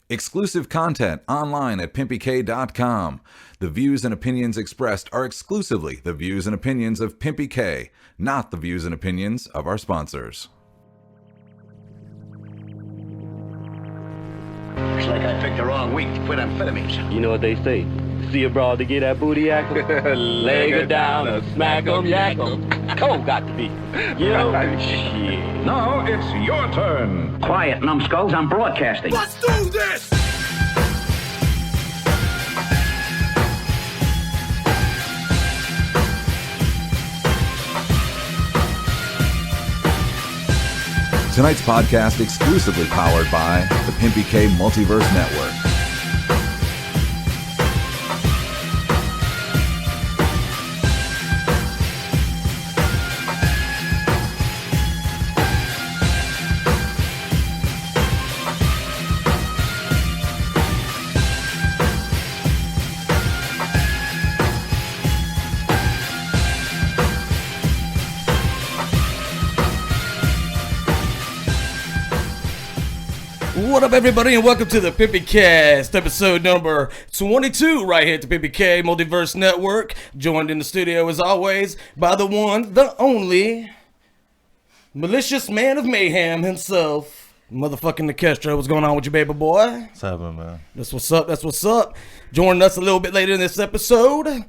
Exclusive content online at PimpyK.com. The views and opinions expressed are exclusively the views and opinions of PimpyK, not the views and opinions of our sponsors. Looks like I picked the wrong week to quit amphetamines. You know what they say? See a broad to get that booty act leg her down or smack 'em, yak 'em. Cold got to be. You know? Shit. Now it's your turn. Quiet, numbskulls, I'm broadcasting. Let's do this! Tonight's podcast exclusively powered by the PimpyK Multiverse Network. What up, everybody, and welcome to the PimpyCast, episode number 22, right here at the PimpyK Multiverse Network. Joined in the studio, as always, by the one, the only, malicious man of mayhem himself, motherfucking Nikestro. What's going on with you, baby boy? What's happening, man? That's what's up, that's what's up. Joining us a little bit later in this episode,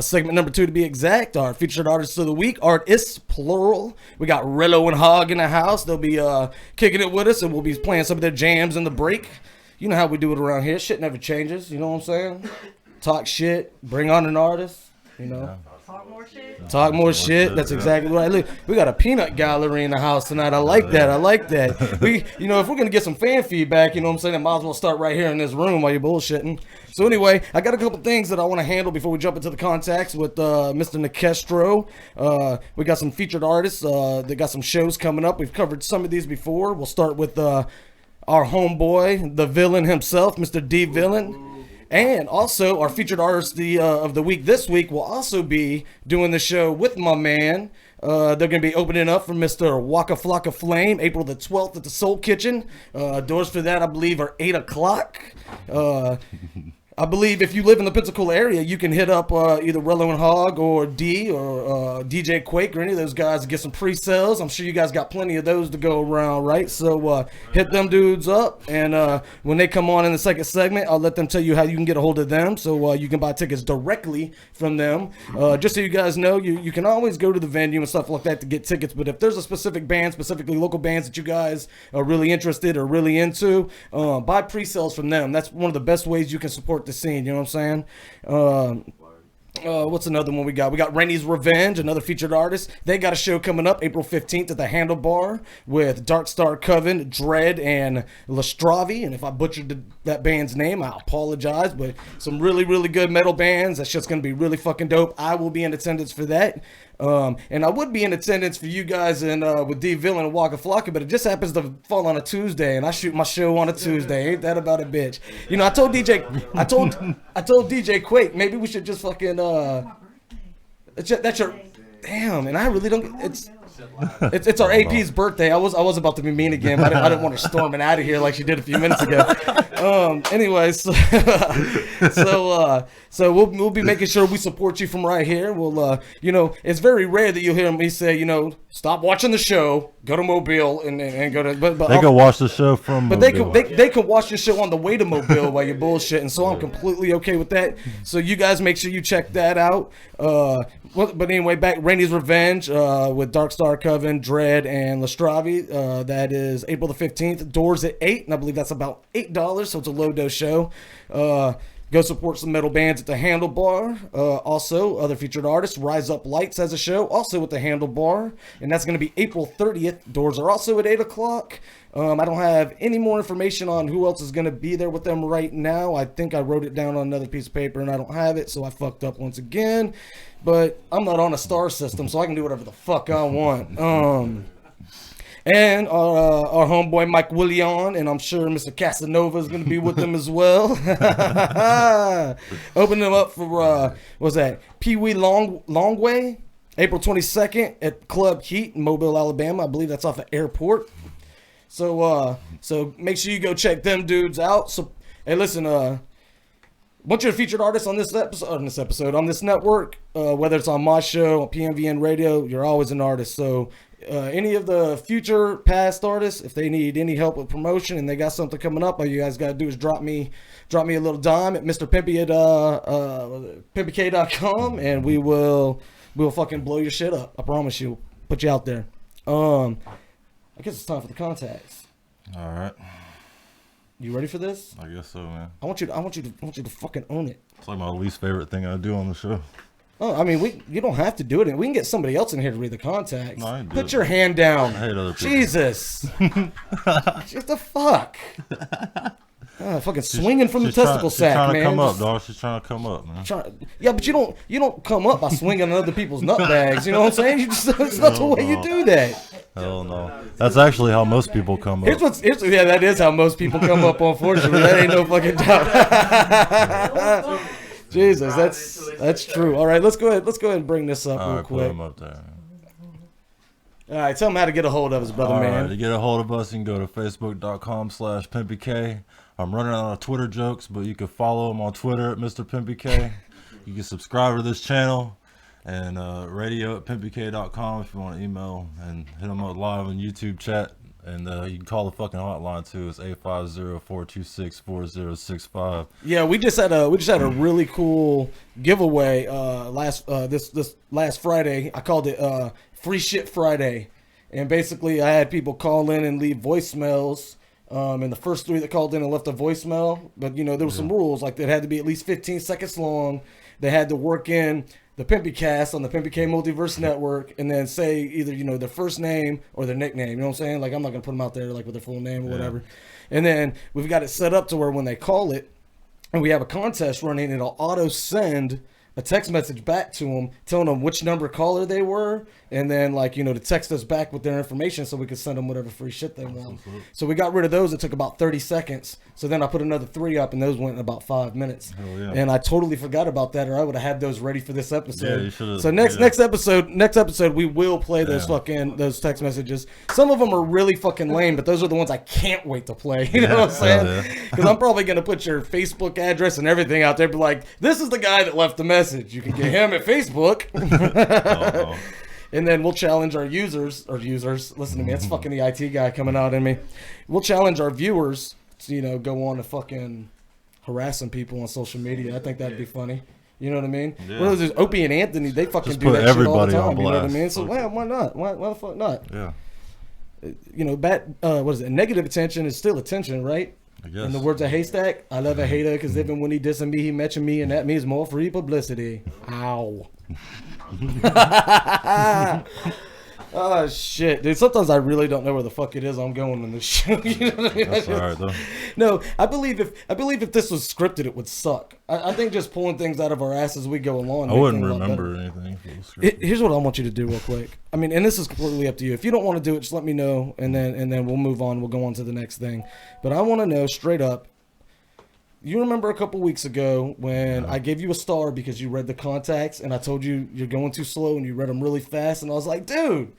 segment number 2 to be exact, our featured artists of the week, artists, plural. We got Rello and Hogg in the house. They'll be kicking it with us, and we'll be playing some of their jams in the break. You know how we do it around here. Shit never changes, you know what I'm saying? Talk shit, bring on an artist, you know. Yeah. Talk more shit. That's exactly right. Look, we got a peanut gallery in the house tonight. I like that. I like that. We, you know, if we're gonna get some fan feedback, you know what I'm saying, I might as well start right here in this room while you're bullshitting. So anyway, I got a couple things that I want to handle before we jump into the contacts with Mr. Nikestro. We got some featured artists. They got some shows coming up. We've covered some of these before. We'll start with our homeboy, the villain himself, Mr. D Villain. And also, our featured artist of the week this week will also be doing the show with my man. They're going to be opening up for Mr. Waka Flocka Flame, April the 12th at the Soul Kitchen. Doors for that, I believe, are 8 o'clock. I believe if you live in the Pensacola area, you can hit up either Rello and Hogg or D or DJ Quake or any of those guys to get some pre-sales. I'm sure you guys got plenty of those to go around, right? So hit them dudes up, and when they come on in the second segment, I'll let them tell you how you can get a hold of them, so you can buy tickets directly from them. Just so you guys know, you can always go to the venue and stuff like that to get tickets, but if there's a specific band, specifically local bands that you guys are really interested or really into, buy pre-sales from them. That's one of the best ways you can support the scene, you know what I'm saying? What's another one we got? We got Rennie's Revenge, another featured artist. They got a show coming up April 15th at the Handlebar with Dark Star Coven, Dread, and Lestravi. And if I butchered that band's name, I apologize, but some really, really good metal bands. That shit's going to be really fucking dope. I will be in attendance for that. And I would be in attendance for you guys and with D Villain and Waka Flocka, but it just happens to fall on a Tuesday, and I shoot my show on a Tuesday. Ain't that about a bitch? You know, I told DJ Quake, maybe we should just fucking that's your damn, and I really don't. It's our AP's birthday. I was about to be mean again, but I didn't want her storming out of here like she did a few minutes ago. Anyways, so we'll be making sure we support you from right here. We'll you know, it's very rare that you'll hear me say, you know, stop watching the show, go to Mobile and go to. But they can watch the show from. But Mobile. they can watch the show on the way to Mobile while you're bullshitting. So I'm completely okay with that. So you guys make sure you check that out. But anyway, back Rennie's Revenge with Dark Star Coven, Dread, and Lestravi. That is April the 15th. Doors at 8, and I believe that's about $8, so it's a low dose show. Go support some metal bands at the Handlebar. Also, other featured artists, Rise Up Lights has a show, also at the Handlebar, and that's going to be April 30th. Doors are also at 8 o'clock. I don't have any more information on who else is going to be there with them right now. I think I wrote it down on another piece of paper, and I don't have it, so I fucked up once again. But I'm not on a star system, so I can do whatever the fuck I want. And our homeboy Mike Willion, and I'm sure Mr. Casanova is going to be with them as well. Opening them up for, what's that, Pee Wee Longway, April 22nd at Club Heat in Mobile, Alabama. I believe that's off the airport. So make sure you go check them dudes out. So Hey, listen, bunch of featured artists on this episode, on this network, whether it's on my show, on PMVN Radio, you're always an artist. So any of the future past artists, if they need any help with promotion and they got something coming up, all you guys got to do is drop me a little dime at Mr. Pimpy at PimpyK.com, and we'll fucking blow your shit up. I promise you. Put you out there. I guess it's time for the contacts. All right. You ready for this? I guess so, man. I want you to fucking own it. It's like my least favorite thing I do on the show. Oh, I mean, you don't have to do it. We can get somebody else in here to read the contacts. No, I ain't do Put it. your hand down. I hate other people. Jesus. What the fuck? Fucking swinging from the testicle sack, man. She's trying to come up, dog. She's trying to come up, man. Yeah, but you don't come up by swinging on other people's nut bags. You know what I'm saying? It's not the way you do that. Hell no. That's actually how most people come up. Yeah, that is how most people come up. Unfortunately, that ain't no fucking doubt. Jesus, that's true. All right, let's go ahead and bring this up real Put quick. him up there. All right, tell him how to get a hold of us, brother, All man. right, to get a hold of us, you can go to facebook.com/PimpyK. I'm running out of Twitter jokes, but you can follow him on Twitter at Mr. PimpyK. You can subscribe to this channel and radio at PimpyK.com if you want to email and hit him up live on YouTube chat. And you can call the fucking hotline too. It's 850-426-4065. Yeah, we just had a really cool giveaway this last Friday. I called it Free Shit Friday, and basically I had people call in and leave voicemails. And the first 3 that called in and left a voicemail, but there were some rules, like it had to be at least 15 seconds long. They had to work in the PimpyCast on the PimpyK Multiverse Network, and then say either their first name or their nickname. You know what I'm saying? Like I'm not gonna put them out there like with their full name or whatever. And then we've got it set up to where when they call it, and we have a contest running, it'll auto send a text message back to them telling them which number caller they were, and then to text us back with their information so we could send them whatever free shit they want. So we got rid of those. It took about 30 seconds. So then I put another 3 up, and those went in about 5 minutes. Yeah. And I totally forgot about that, or I would have had those ready for this episode. Yeah, you should've. So next episode we will play those text messages. Some of them are really fucking lame, but those are the ones I can't wait to play. You know what I'm saying? Because I'm probably gonna put your Facebook address and everything out there, but like, this is the guy that left the message. You can get him at Facebook. And then we'll challenge our users. Listen to me, that's fucking the IT guy coming out in me. We'll challenge our viewers to, go on and fucking harassing people on social media. I think that'd be funny. You know what I mean? Yeah. Well, there's Opie and Anthony. They fucking Just do put that shit all the everybody time. on You know what I blast. mean? So why not? Why the fuck not? Yeah. What is it? Negative attention is still attention, right? I guess. In the words of Haystack, I love a hater because even when he dissing me, he mentioned me, and that means more free publicity. Ow. Oh shit, dude. Sometimes I really don't know where the fuck it is I'm going in this show. You know what I mean? That's all right, though. No, I believe if this was scripted, it would suck. I think just pulling things out of our ass as we go along. I wouldn't remember anything. If it was scripted. Here's what I want you to do real quick. I mean, and this is completely up to you. If you don't want to do it, just let me know, and then we'll move on. We'll go on to the next thing. But I want to know straight up. You remember a couple weeks ago when I gave you a star because you read the contacts, and I told you you're going too slow, and you read them really fast, and I was like, dude,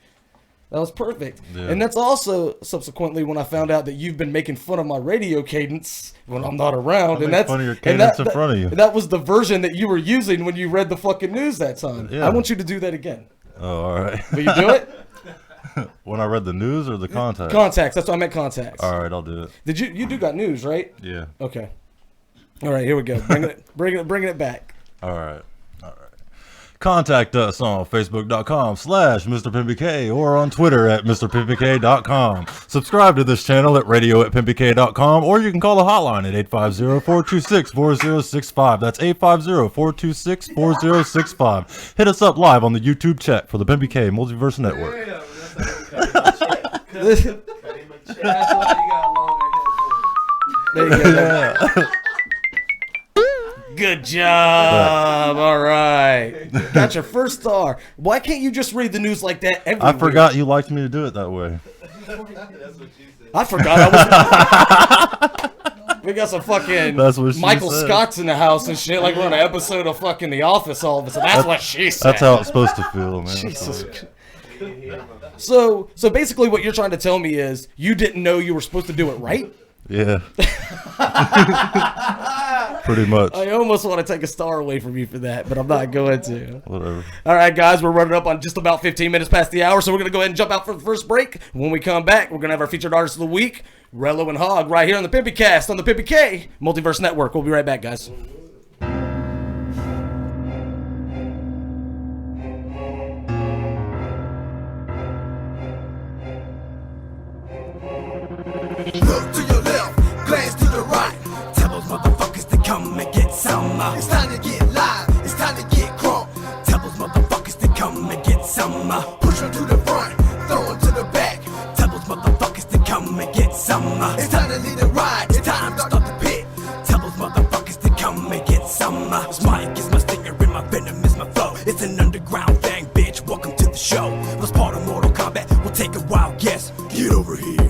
that was perfect. Yeah. And that's also subsequently when I found out that you've been making fun of my radio cadence when I'm not around, and that's fun of your cadence in front of you. And that was the version that you were using when you read the fucking news that time. Yeah. I want you to do that again. Oh, all right. Will you do it? When I read the news or the contacts? Contacts. That's what I meant, contacts. All right, I'll do it. Did you do got news, right? Yeah. Okay. All right, here we go. Bringing it back. All right. Contact us on Facebook.com/MrPimpyK or on Twitter at MrPimpyK.com. Subscribe to this channel at radio at PimpyK.com, or you can call the hotline at 850-426-4065. That's 850-426-4065. Hit us up live on the YouTube chat for the PimpyK Multiverse Network. There you go. Good job. All right. Got your first star. Why can't you just read the news like that every I week? forgot you liked me to do it that way. I forgot I was... We got some fucking That's what she Michael said. Scott's in the house and shit, like we're on an episode of fucking The Office all of a sudden. That's what she said. That's how it's supposed to feel, man. Jesus. So basically what you're trying to tell me is you didn't know you were supposed to do it right? Yeah. Pretty much. I almost want to take a star away from you for that, but I'm not going to. Whatever. All right, guys, we're running up on just about 15 minutes past the hour, so we're going to go ahead and jump out for the first break. When we come back, we're going to have our featured artist of the week, Rello and Hogg, right here on the PimpyCast on the PimpyK Multiverse Network. We'll be right back, guys. Look to your left, glance to the right. Tell those motherfuckers to come and get some. It's time to get live, it's time to get crunk. Tell those motherfuckers to come and get some. Push them to the front, throw them to the back. Tell those motherfuckers to come and get some. It's time to lead a ride, it's time to start the pit. Tell those motherfuckers to come and get some. This mic is my stinger and my venom is my flow. It's an underground thing, bitch, welcome to the show. Was part of Mortal Kombat, we'll take a wild guess. Get over here.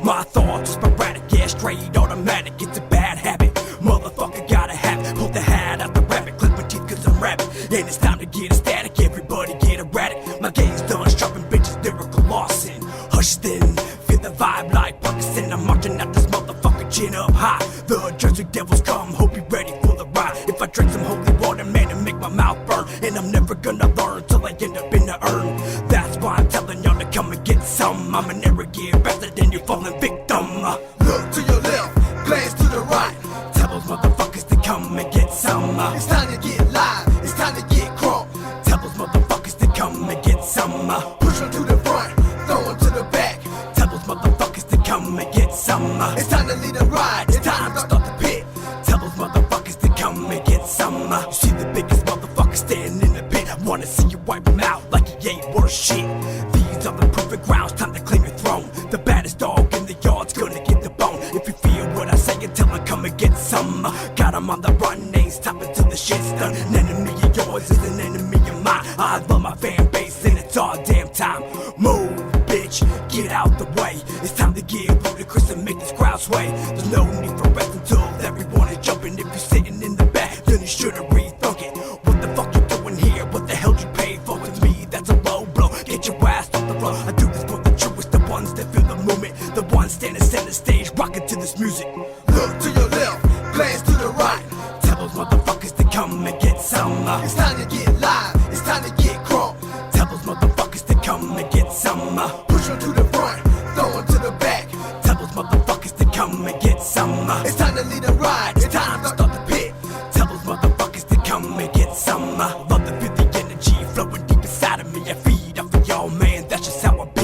My thoughts are sporadic, yeah, straight automatic. It's a bad habit, motherfucker gotta have it. Pull the hat out the rabbit, clip my teeth cause I'm rabid. And it's time to get static, everybody get erratic. My game's done, strapping bitches, lyrical Lawson. Hush then, feel the vibe like Parkinson. I'm marching out this motherfucker, chin up high. The Jersey Devils come, hope you're ready for the ride. If I drink some holy water, man, it make my mouth burn. And I'm never gonna learn till I end up in the urn. That's why I'm telling y'all to come and get some. I'm an arrogant bastard and you're falling victim. Look to your left, glance to the right. Tell those motherfuckers to come and get some. It's time to get live, it's time to get crunk. Tell those motherfuckers to come and get some. Push them to the front, throw them to the back. Tell those motherfuckers to come and get some. It's time to lead a ride, it's time to start the pit. Tell those motherfuckers to come and get some. You see the biggest motherfucker standing in the pit. I wanna see you wipe him out like he ain't worth shit. These are the perfect grounds, time to claim your throne. The baddest dog in the yard's gonna get the bone. If you feel what I say, tell him come and get some. Got him on the run, ain't stopping till the shit's done. An enemy of yours is an enemy of mine. I love my fan base and it's all damn time. Move, bitch, get out the way. It's time to get ludicrous and make this crowd sway. There's no need for rest until everyone is jumping. If you're sitting in the back, then you should've rethunk it. What the fuck you doing here? What the hell you paid for? To me, that's a low blow. Get your ass off the floor. I do this for the truest, the ones that feel the movement, the ones standing center stage, rocking to this music. Look to your left, glance to the right. Tell those motherfuckers to come and get some. It's time to get live, it's time to get crunk. Tell those motherfuckers to come and get some. Push them to the front, throw them to the back. Tell those motherfuckers to come and get some. It's time to lead a ride, it's time to start the pit. Tell those motherfuckers to come and get some. Love to feel the energy flowing deep inside of me. I feed off of y'all, man, that's just how I be.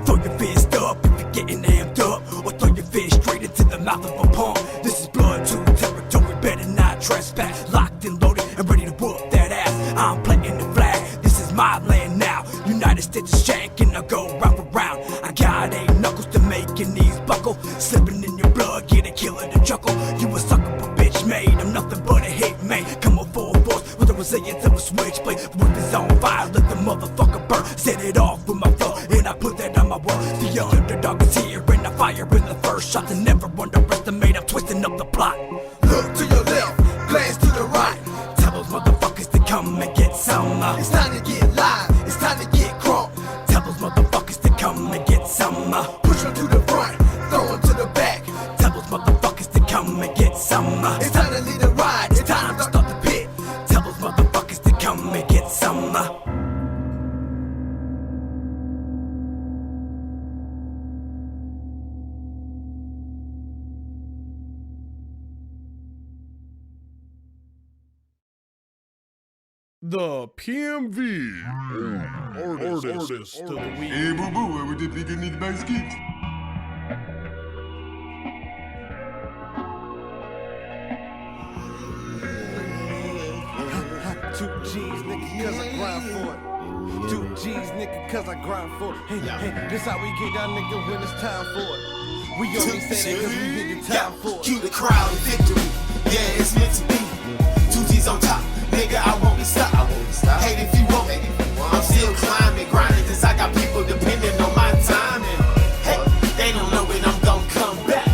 Throw your fist up if you're getting amped up, or throw your fist straight into the mouth of a punk. This is blood to territory, better not trespass. Locked and loaded and ready to whoop that ass. I'm planting the flag, this is my land now. United States is shanking, I go round for round. I got 8 knuckles to make your knees buckle. Slipping in your blood, get a killer to chuckle. You a sucker for bitch made, I'm nothing but a hit man. Come on full force with the resilience of a switchblade. With his on fire, let the motherfucker burn. Set it off with my flow, and I put that on my word. The underdog is here, and I fire in the first shot. To never underestimate, I'm twisting up the plot. Look to your left, glance to the right. Tell those motherfuckers to come and get some. It's time to get live, it's time to get crunk. Tell those motherfuckers to come and get some. Push them to the front, throw them to the back. Tell those motherfuckers to come and get some. It's time to lead a ride, it's time to start the pit. Tell those motherfuckers to come and get some. The PMV artist of the week. Hey, boo boo, where would you think you need to buy skis? Two G's, nigga, cause I grind for it. 2 G's, nigga, cause I grind for it. Hey, this how we get down, nigga, when it's time for it. We only say that cause we did the time for it. Keep the crowd in victory. Yeah, it's meant to be. 2 G's on top. Nigga, I won't stop. Hate if you won't. I'm still climbing, grinding, cause I got people depending on my time. And hey, they don't know when I'm gonna come back.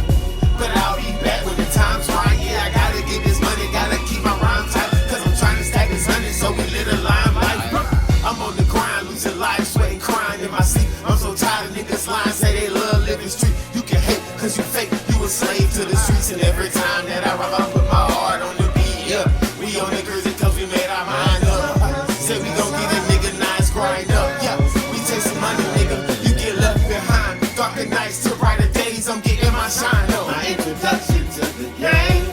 But I'll be back when the time's right. Yeah, I gotta get this money, gotta keep my rhyme tight. Cause I'm trying to stack this honey, so we lit a limelight. I'm on the grind, losing life, sweating, crying in my sleep. I'm so tired of niggas lying, say they love living street. You can hate, cause cause you fake, you a slave to the streets. And every time that I rap, I put my heart on the beat. Yeah, we on the cruise cause we made our mind up. Say we gon' get a nigga nice grind up. Yeah, we chasing money, nigga, you get left behind. Darker nights to brighter days, I'm getting my shine up. My introduction to the game.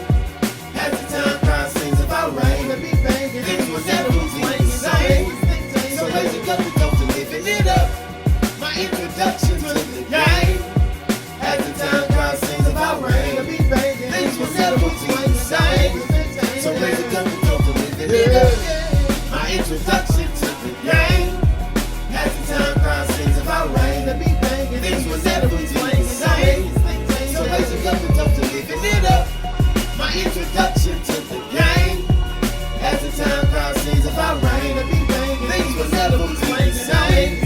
At the time, crowd sings about rain. To be banging, things was never swinging, same. So raise your cup and go to living it up. My introduction to the game. At the time, crowd sings about rain. To be banging, things was never swinging, same. So raise your cup and go to living it up. My introduction to the game. At the time, crowd sings about rain. To be banging, things was never swinging, same. So raise your cup and go to living it up. My introduction to the game. At the time, crowd sings about rain. To be banging, things was never swinging, same.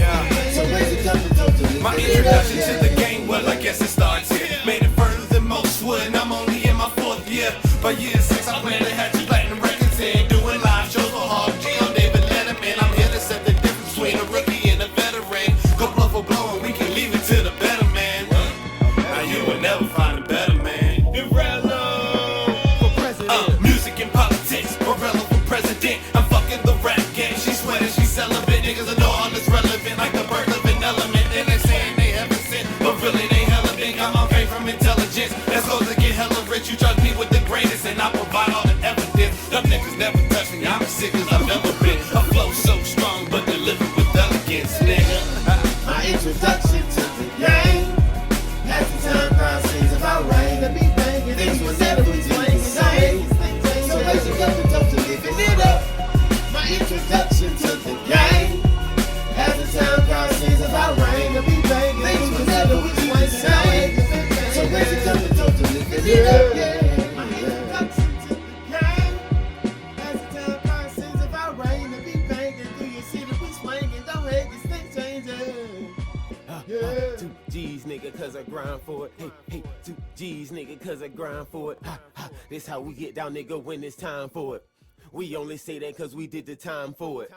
So raise your cup and go to living My it up. introduction to the game, well, I guess it starts here. Made it further than most would, and I'm only in my 4th year. By year 6, I plan to have 2 platinum records here. Doing live shows for Hog G on David Letterman. I'm here to set the difference between a rookie and a veteran. Go blow for blow, and we can leave it to the better man. Now you will never find a better man. Rello for president. Music and politics, Rello for president. I'm fucking the rap game. She's sweating, she's celibate. Niggas are know all that's relevant, like the birth of an element. And they saying they haven't sinned, but really they hella big. I'm on fame from intelligence. That's supposed to get hella rich. You trust me with the greatest, and I provide all the evidence. Them niggas never touch me. I'm as sick as I've ever been. I flow so strong, but deliver with elegance, nigga. My introduction to the game. At the time, crowd sings about rain. To be banging, things was never swinging, same. So raise your cup and go to living it up. My introduction to the game. At the time, crowd sings about rain. To be banging, things was never swinging, same. So raise your cup and go to living it up. Yeah. My introduction to the game. At the time, crowd sings about rain. To be banging, do you see the we swinging? Don't hate this thing changing. 2 G's, nigga, cause I grind for it. Hey, 2 G's, nigga, cause I grind for it. Ha, ha, this how we get down, nigga, when it's time for it. We only say that cause we did the time for it.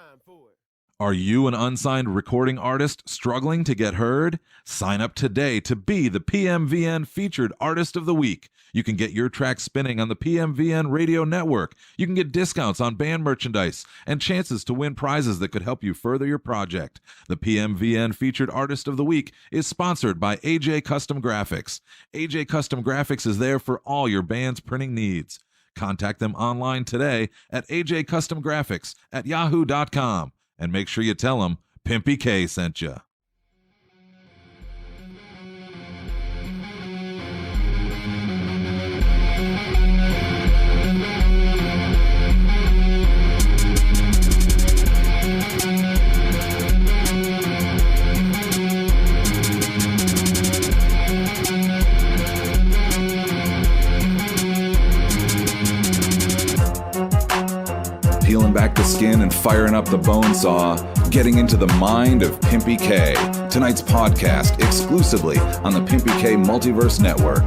Are you an unsigned recording artist struggling to get heard? Sign up today to be the PMVN Featured Artist of the Week. You can get your track spinning on the PMVN radio network. You can get discounts on band merchandise and chances to win prizes that could help you further your project. The PMVN Featured Artist of the Week is sponsored by AJ Custom Graphics. AJ Custom Graphics is there for all your band's printing needs. Contact them online today at ajcustomgraphics@yahoo.com. And make sure you tell them Pimpy K sent you. Peeling back the skin and firing up the bone saw, getting into the mind of Pimpy K. Tonight's podcast exclusively on the Pimpy K Multiverse Network.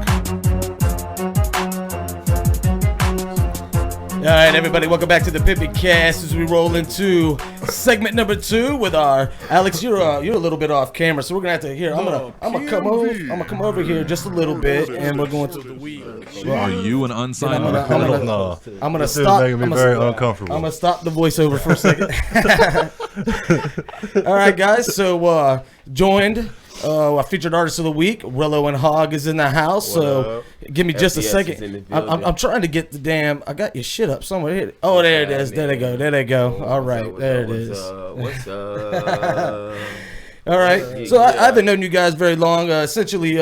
All right, everybody, welcome back to the PimpyCast as we roll into segment number 2 with our Alex. You're a little bit off camera, so we're gonna have to hear. I'm gonna come over here just a little bit, and we're going to the week. Are you an unsigned? I'm gonna stop. Making me very uncomfortable. I'm gonna stop the voiceover for a second. All right, guys. So joined. Our featured artist of the week, Rello and Hogg, is in the house. So give me just a second. I'm trying to get the damn. I got your shit up somewhere here. Oh, there it is. There they go. There they go. All right, there it is. What's up? All right. So I haven't known you guys very long. Essentially,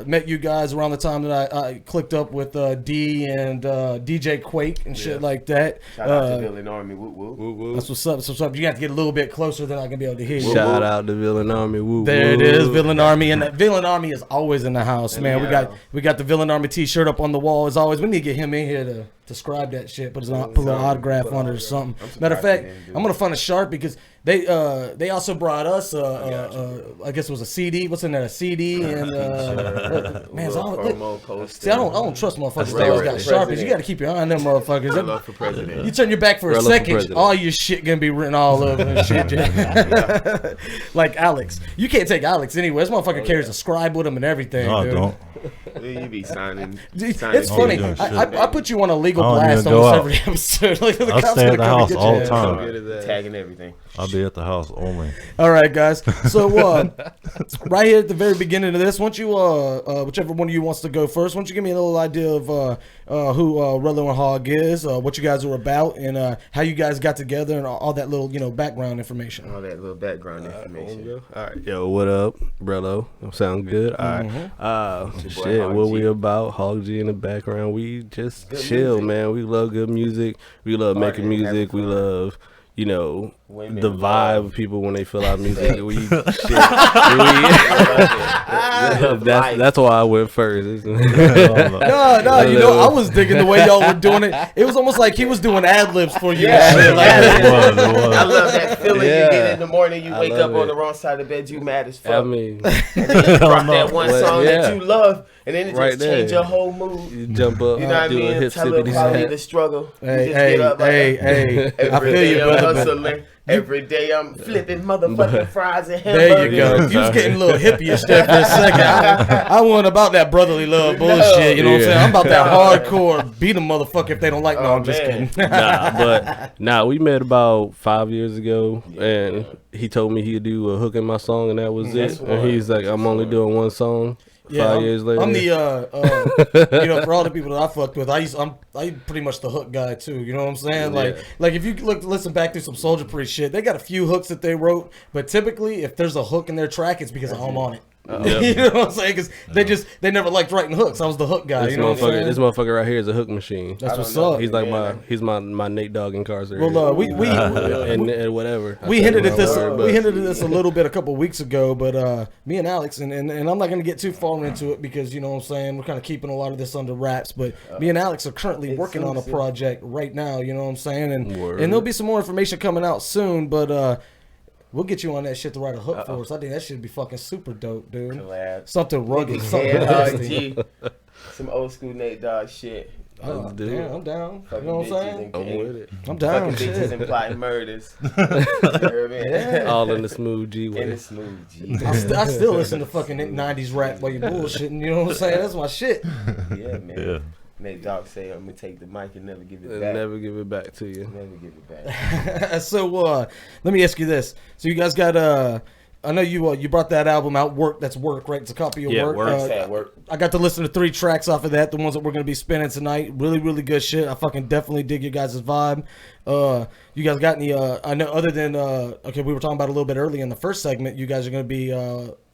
met you guys around the time that I clicked up with D and DJ Quake and shit like that. Shout out to Villain Army. Woo woo. Woo woo. That's what's up. That's what's up. You have to get a little bit closer than I can be able to hear you. Shout out to Villain Army. Woo there it is, Villain Army, and that Villain Army is always in the house, man. We got the Villain Army T-shirt up on the wall as always. We need to get him in here to describe that shit. Put a little autograph on it or something. Matter of fact, I'm gonna find a Sharpie because they also brought us I guess it was a CD. What's in there? A CD and man, it's all. See, I don't trust motherfuckers. They always got Sharpies. You got to keep your eye on them motherfuckers. Rello for president. You turn your back for a second, all your shit gonna be written all over and shit. Like Alex, you can't take Alex anywhere. This motherfucker carries a scribe with him and everything. No, dude. I don't. You be signing. It's funny. I put you on a legal blast go almost out. every episode. Like, the I cops stay at gonna the come and house get all your the ass. time. Tagging everything. I'll be at the house only. All right, guys. So right here at the very beginning of this, why don't you, whichever one of you wants to go first, why don't you give me a little idea of who Rello and Hogg is, what you guys are about, and how you guys got together, and all that little background information. All that little background information. All right, yo, what up, Rello? Sound good? All right. Shit, Hogg what G. we about? Hogg G in the background. We just Good chill, music. man. We love good music. We love making Partying, music. We having fun. love, Women the love. vibe of people when they fill out music. We that's why I went first. No, I was digging the way y'all were doing it. It was almost like he was doing ad libs for you. Yeah, and shit. Like, I love that feeling. Yeah. You get in the morning, you I wake love up on it. the wrong side of bed, you mad as fuck. I mean, and then you drop that one But, song yeah. that you love, and then it Right just change there. your whole mood. you jump up, You know what I do a mean? hip Tell them sippity how sap. the struggle. You Hey, just get up like hey, I every feel day you, I'm brother. hustling. Every day I'm flipping motherfucking fries and There hamburgers. you go. You was getting a little hippie-ish there for a second. I wasn't about that brotherly love bullshit. You know what I'm saying? I'm about that hardcore beat a motherfucker if they don't like me. No, I'm just man. kidding. We met about 5 years ago, and he told me he'd do a hook in my song, and that was That's it. And he's like, I'm only doing one song. Yeah, 5 years later, I'm the for all the people that I fucked with, I'm pretty much the hook guy too. You know what I'm saying? Like if you listen back through some Soulja Priest shit, they got a few hooks that they wrote, but typically if there's a hook in their track, it's because I'm on it. You know what I'm saying? Because they never liked writing hooks. I was the hook guy. This you know what I'm saying? This motherfucker right here is a hook machine. That's what's up. He's like my Nate Dogg incarcerated. Well, we and whatever. We hinted at this. We hinted at this a little bit a couple weeks ago, but me and Alex, and I'm not going to get too far into it because you know what I'm saying, we're kind of keeping a lot of this under wraps. But me and Alex are currently working on a project right now. You know what I'm saying, and there'll be some more information coming out soon. But we'll get you on that shit to write a hook for us. I think that should be fucking super dope, dude. Collab. Something rugged, something Yeah, nasty. some old school Nate Dogg shit. Oh, damn, I'm down. Fucking You know what I'm bitches saying? and I'm gang- with it. I'm down. Fucking bitches Shit. and plotting murders. You know what I mean? Yeah. All in the smooth G way. In the smooth G. I still listen to fucking 90s rap while you bullshitting. You know what I'm saying? That's my shit. Yeah, man. Yeah. Nate Dogg say, I'm gonna take the mic and never give it And back. never give it back to you. Never give it back. So let me ask you this. So you guys got I know you brought that album out, Work. That's Work, right? It's a copy of Yeah, Work. Work. Work. I got to listen to 3 tracks off of that, the ones that we're going to be spinning tonight. Really, really good shit. I fucking definitely dig your guys' vibe. You guys got any, I know other than, okay, we were talking about a little bit earlier in the first segment, you guys are going to be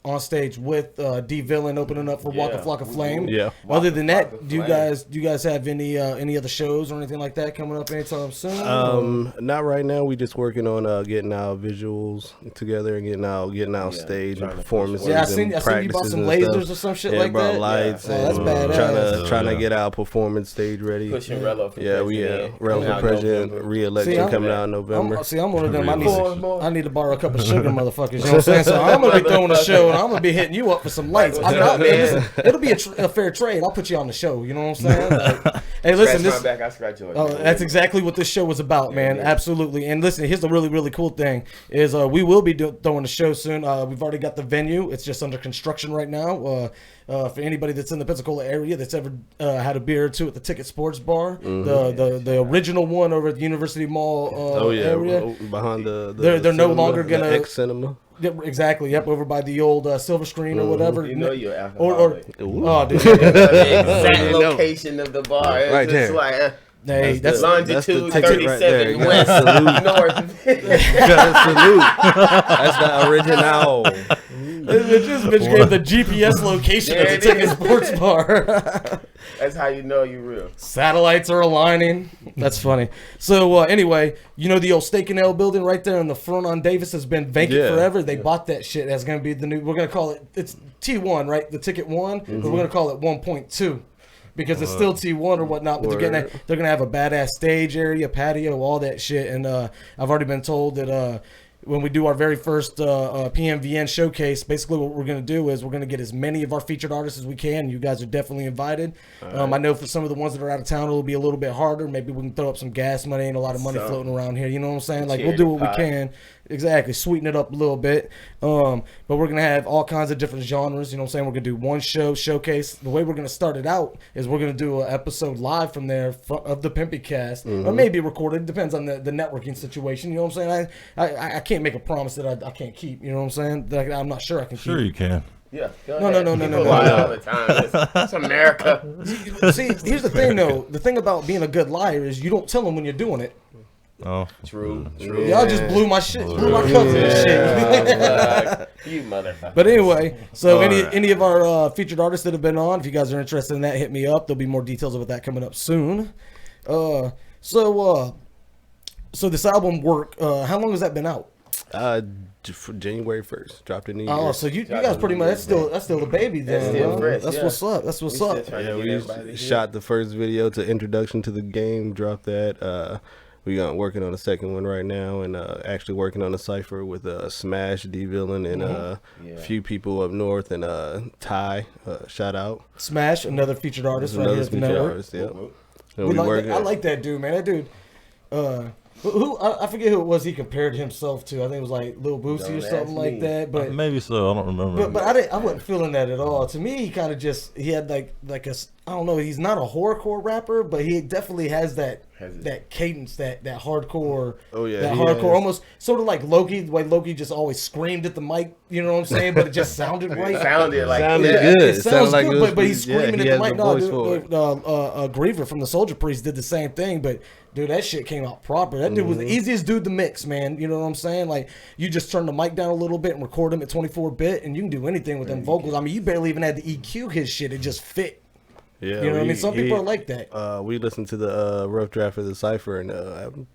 on stage with D Villain opening up for Waka Flocka Flame. Yeah. Other than that, do you guys have any other shows or anything like that coming up anytime soon? Not right now. We just working on getting our visuals together and getting out stage and performances. Yeah, I seen and you bought some practices and lasers stuff. or some shit Yeah, like brought that. lights Oh, and that's badass. trying to get our performance stage ready. Pushing Rello for Yeah, Rello for president re-election coming out in November. I'm one of them. I need to borrow a cup of sugar, motherfuckers. You know what I'm saying? So I'm gonna be throwing a show, and I'm gonna be hitting you up for some lights. Listen, it'll be a fair trade. I'll put you on the show. You know what I'm saying? Like, hey, listen, Scratch my back, I scratch yours. that's exactly what this show was about, man. Yeah. Absolutely. And listen, here's the really, really cool thing is we will be throwing a show soon. We've already got the venue. It's just under construction right now. For anybody that's in the Pensacola area that's ever had a beer or two at the Ticket Sports Bar, the original one over at the University Mall area. Behind the they're no longer gonna X Cinema. Yeah, exactly. Yep, over by the old Silver Screen or whatever. You know you're alcoholic. Oh, dude. The exact location of the bar. It's right just there. like, hey, that's longitude that's the 37 right west north. Salute. That's the original. This bitch gave the GPS location of the Ticket Sports Bar. That's how you know you real. Satellites are aligning. That's funny. So anyway, you know the old Steak and Ale building right there in the front on Davis has been vacant forever. They bought that shit. That's gonna be the new. We're gonna call it. It's T1, right? The Ticket 1, but we're gonna call it 1.2. Because it's still T1 or whatnot, but they're gonna have a badass stage area, patio, all that shit. And I've already been told that when we do our very first PMVN showcase, basically what we're going to do is we're going to get as many of our featured artists as we can. You guys are definitely invited. I know for some of the ones that are out of town, it'll be a little bit harder. Maybe we can throw up some gas money and a lot of money floating around here. You know what I'm saying? Like, we'll do what we can. Exactly, sweeten it up a little bit. But we're gonna have all kinds of different genres. You know what I'm saying? We're gonna do one showcase. The way we're gonna start it out is we're gonna do an episode live from there of the PimpyCast, or maybe recorded. Depends on the networking situation. You know what I'm saying? I can't make a promise that I can't keep. You know what I'm saying? That I'm not sure I can keep. Sure, you can. Yeah. No. All the time. It's America. See, here's the thing though. The thing about being a good liar is you don't tell them when you're doing it. Oh, true. Y'all just blew my shit, blew my cover and shit. You motherfucker. But anyway, so any of our featured artists that have been on, if you guys are interested in that, hit me up. There'll be more details about that coming up soon. So this album work. How long has that been out? January 1st, dropped it in the year. Oh, so you guys pretty much that's still the baby then. That's what's up. That's what's up. Yeah, we shot the first video to introduction to the game. Dropped that. We got working on the second one right now, and actually working on a cipher with Smash, D-Villain, and a few people up north, and Ty. Shout out Smash, another featured artist right here at the network. I like that dude, man. That dude. Who I forget who it was he compared himself to. I think it was like Lil Boosie or something like that. But maybe so. I don't remember. But I wasn't feeling that at all. To me, he kind of he had like a, I don't know. He's not a horrorcore rapper, but he definitely has that cadence, that hardcore. Oh yeah, that hardcore, almost sort of like Loki. The way Loki just always screamed at the mic. You know what I'm saying? But it just sounded right. Sounded good. It sounds like good, but he's screaming at the mic. No, Griever from the Soldier Priest did the same thing, but. Dude, that shit came out proper. That dude was the easiest dude to mix, man. You know what I'm saying? Like, you just turn the mic down a little bit and record him at 24-bit, and you can do anything with them vocals. I mean, you barely even had to EQ his shit. It just fit. Yeah, you know what I mean? Some people are like that. We listened to the rough draft of the cipher, and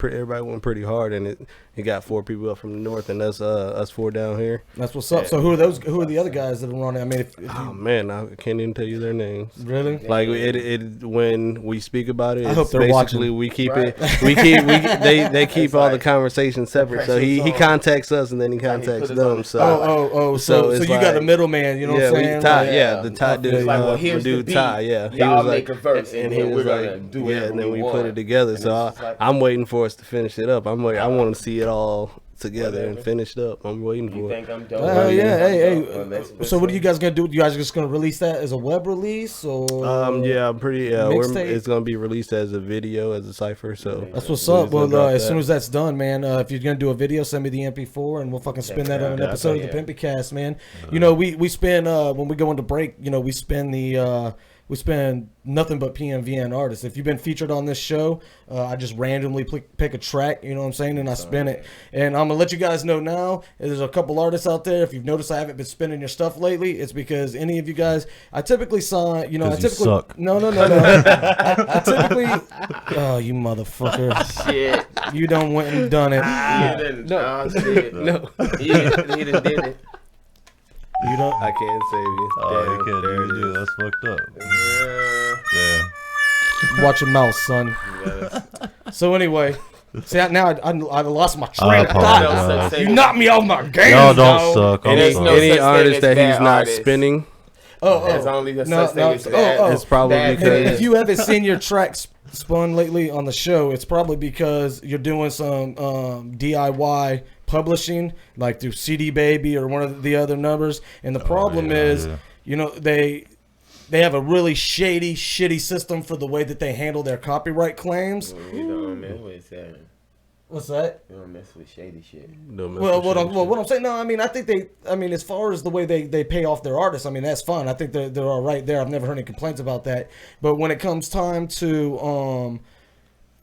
everybody went pretty hard, and it got 4 people up from the north, and us 4 down here. That's what's up. Yeah. So who are those? Who are the other guys that are on it? I mean, if man, I can't even tell you their names. Really? Like it when we speak about it, I hope they're watching. We keep it. They keep all the conversations separate. So he contacts us, and then he contacts them. So so you got a middleman. You know what I'm saying? The Ty dude, Ty. Yeah. Y'all make a verse, and he was like, and then we put it together. So I'm waiting for us to finish it up. I want to see it all together and finished up. I'm waiting for it. You think I'm dope? Yeah. Hey. So what are you guys gonna do? You guys just gonna release that as a web release, or yeah, I'm pretty. It's gonna be released as a video, as a cipher. So that's what's up. Well, as soon as that's done, man, if you're gonna do a video, send me the MP4 and we'll fucking spin that on an episode of the PimpyCast, man. You know, we spend when we go into break, you know, we spend nothing but PMVN artists. If you've been featured on this show, I just randomly pick a track, you know what I'm saying, and I spin it. And I'm going to let you guys know now, there's a couple artists out there. If you've noticed I haven't been spinning your stuff lately, it's because any of you guys, I typically sign, you know, I typically... suck. No. I typically... Oh, you motherfucker. Shit. You done went and done it. No. He done did it. You don't. I can't save you. Oh, you can't do it. That's fucked up. Yeah. Watch your mouth, son. So anyway, see now I lost my train of thought. You knocked me off my game. Y'all don't suck. Any artist that he's not spinning. There's only the such thing as bad. It's probably because if you haven't seen your tracks spun lately on the show, it's probably because you're doing some DIY publishing, like through CD Baby or one of the other numbers. And the problem is, you know, they have a really shitty system for the way that they handle their copyright claims. What's that? You don't mess with shady shit. What I'm saying, no, I mean, I think as far as the way they pay off their artists, I mean, that's fine. I think they're all right there. I've never heard any complaints about that. But when it comes time to,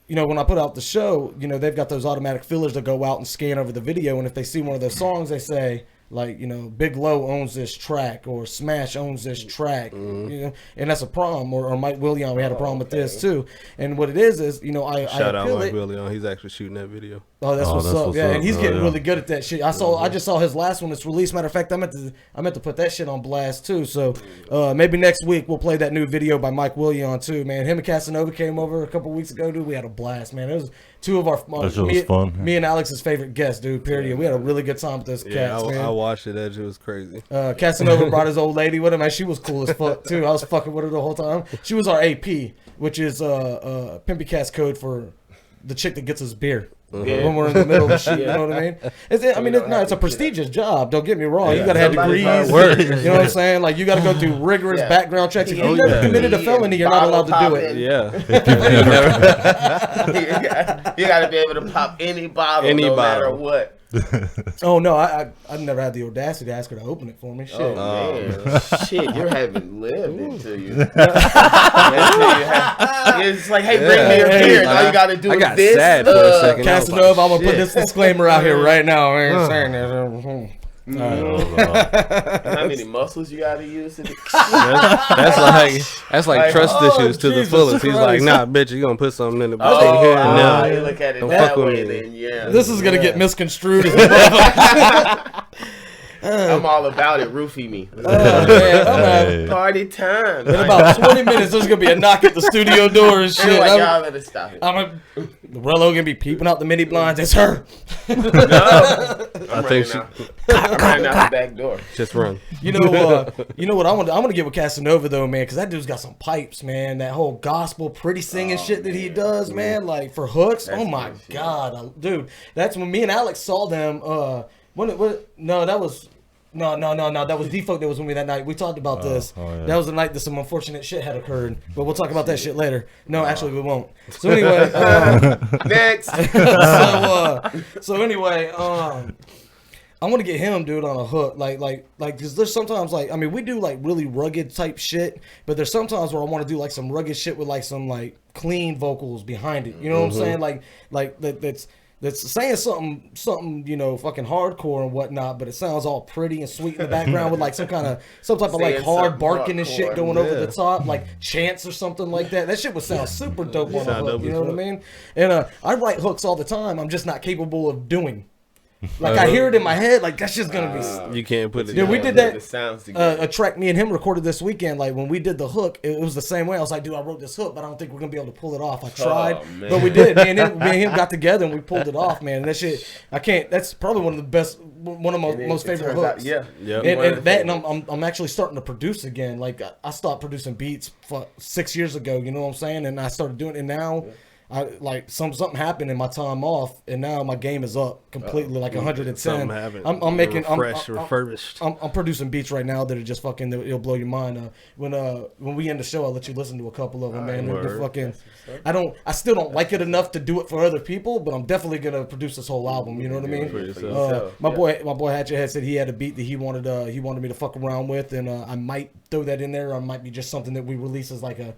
you know, when I put out the show, you know, they've got those automatic fillers that go out and scan over the video. And if they see one of those songs, they say, like, you know, Big Low owns this track or Smash owns this track, you know, and that's a problem. Or Mike Willion, we had a problem with this too. And what it is, you know, I shout out Mike Willion. He's actually shooting that video. Oh, that's what's up. Yeah, and he's getting really good at that shit. I just saw his last one that's released. Matter of fact, I meant to put that shit on blast too. So maybe next week we'll play that new video by Mike Willion too, man. Him and Casanova came over a couple weeks ago, dude. We had a blast, man. It was two of our me and Alex's favorite guests, dude. Period. We had a really good time with those cats, man. I watched it. That shit was crazy. Casanova brought his old lady with him, and she was cool as fuck too. I was fucking with her the whole time. She was our AP, which is PimpyCast code for the chick that gets us beer. when we're in the middle of the shoot. You know what I mean? It's a prestigious job. Don't get me wrong. You got to have degrees. You know what I'm saying? Like you got to go through rigorous background checks. If you never committed a felony, you're not allowed to do it. Yeah. You got to be able to pop any bottle, no matter what. Oh no, I've never had the audacity to ask her to open it for me. Shit, man. Shit, you haven't lived until you. It's like, hey, bring me a beer. All you got to do is this. Sad for a second. Casanova, I'm gonna put this disclaimer out here right now. I ain't saying this. How many muscles you gotta use? That's like trust issues to the fullest. He's like, nah, bitch, you gonna put something in the bottle here and now. You look at it that way, then yeah. This is gonna get misconstrued. I'm all about it. Roofie me. Man, party time. In about 20 minutes, there's gonna be a knock at the studio door and shit. Like, y'all better stop it. Rello gonna be peeping out the mini blinds. It's her. I think she. I'm running out the back door. Just run. You know what I'm gonna get with Casanova though, man, because that dude's got some pipes, man. That whole gospel pretty singing shit that he does, man, like for hooks. That's God, dude. That's when me and Alex saw them. That was D-Folk that was with me that night. We talked about this. That was the night that some unfortunate shit had occurred. But we'll talk about that shit later. No, actually we won't. So anyway, next. So anyway, I want to get him, dude, on a hook. Like, because there's sometimes, like, I mean, we do, like, really rugged type shit, but there's sometimes where I want to do, like, some rugged shit with, like, some, like, clean vocals behind it. You know what I'm saying? Like that's saying something, you know, fucking hardcore and whatnot, but it sounds all pretty and sweet in the background with, like, some type of, like, hard barking and shit going over the top, like, chants or something like that. That shit would sound super dope on a hook, you know what I mean? And I write hooks all the time. I'm just not capable of doing. Like I hear it in my head, like that's just gonna be. You can't put it. Yeah, we did that. A track me and him recorded this weekend. Like when we did the hook, it was the same way. I was like, dude, I wrote this hook, but I don't think we're gonna be able to pull it off. I tried, but we did. Me and him got together and we pulled it off, man. And that shit, I can't. That's probably one of the best, one of my most favorite hooks. And I'm actually starting to produce again. Like I stopped producing beats 6 years ago. You know what I'm saying? And I started doing it now. Something happened in my time off, and now my game is up completely, like 110. Something happened. I'm making refurbished. I'm producing beats right now that are just fucking. It'll blow your mind. When we end the show, I'll let you listen to a couple of them, man. They're fucking. I still don't like it enough to do it for other people, but I'm definitely gonna produce this whole album. You know what I mean? My boy Hatchet Head said he had a beat that he wanted me to fuck around with, and I might throw that in there. Or it might be just something that we release as like a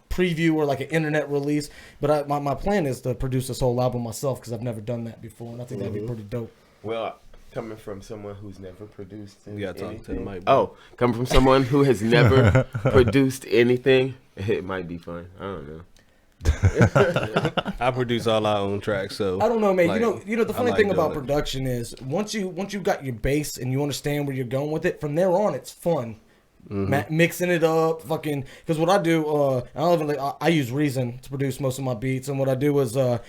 preview or like an internet release. But my plan is to produce this whole album myself because I've never done that before, and I think that'd be pretty dope. Well, coming from someone who's never produced anything. Coming from someone who has never produced anything, it might be fun. I don't know. I produce all our own tracks, so I don't know, man. Like, you know the funny thing about production is once you got your base and you understand where you're going with it, from there on it's fun. Mixing it up, fucking. Because what I do, I use Reason to produce most of my beats, and what I do is I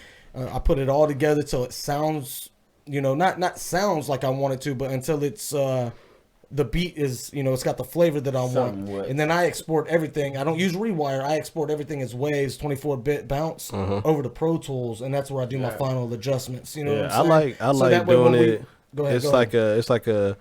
put it all together till it sounds, not sounds like I want it to, but until it's the beat is, it's got the flavor that I want, and then I export everything. I don't use Rewire. I export everything as waves, 24-bit bounce over to Pro Tools, and that's where I do my final adjustments. You know what I'm saying? I like doing it. Go ahead. It's like a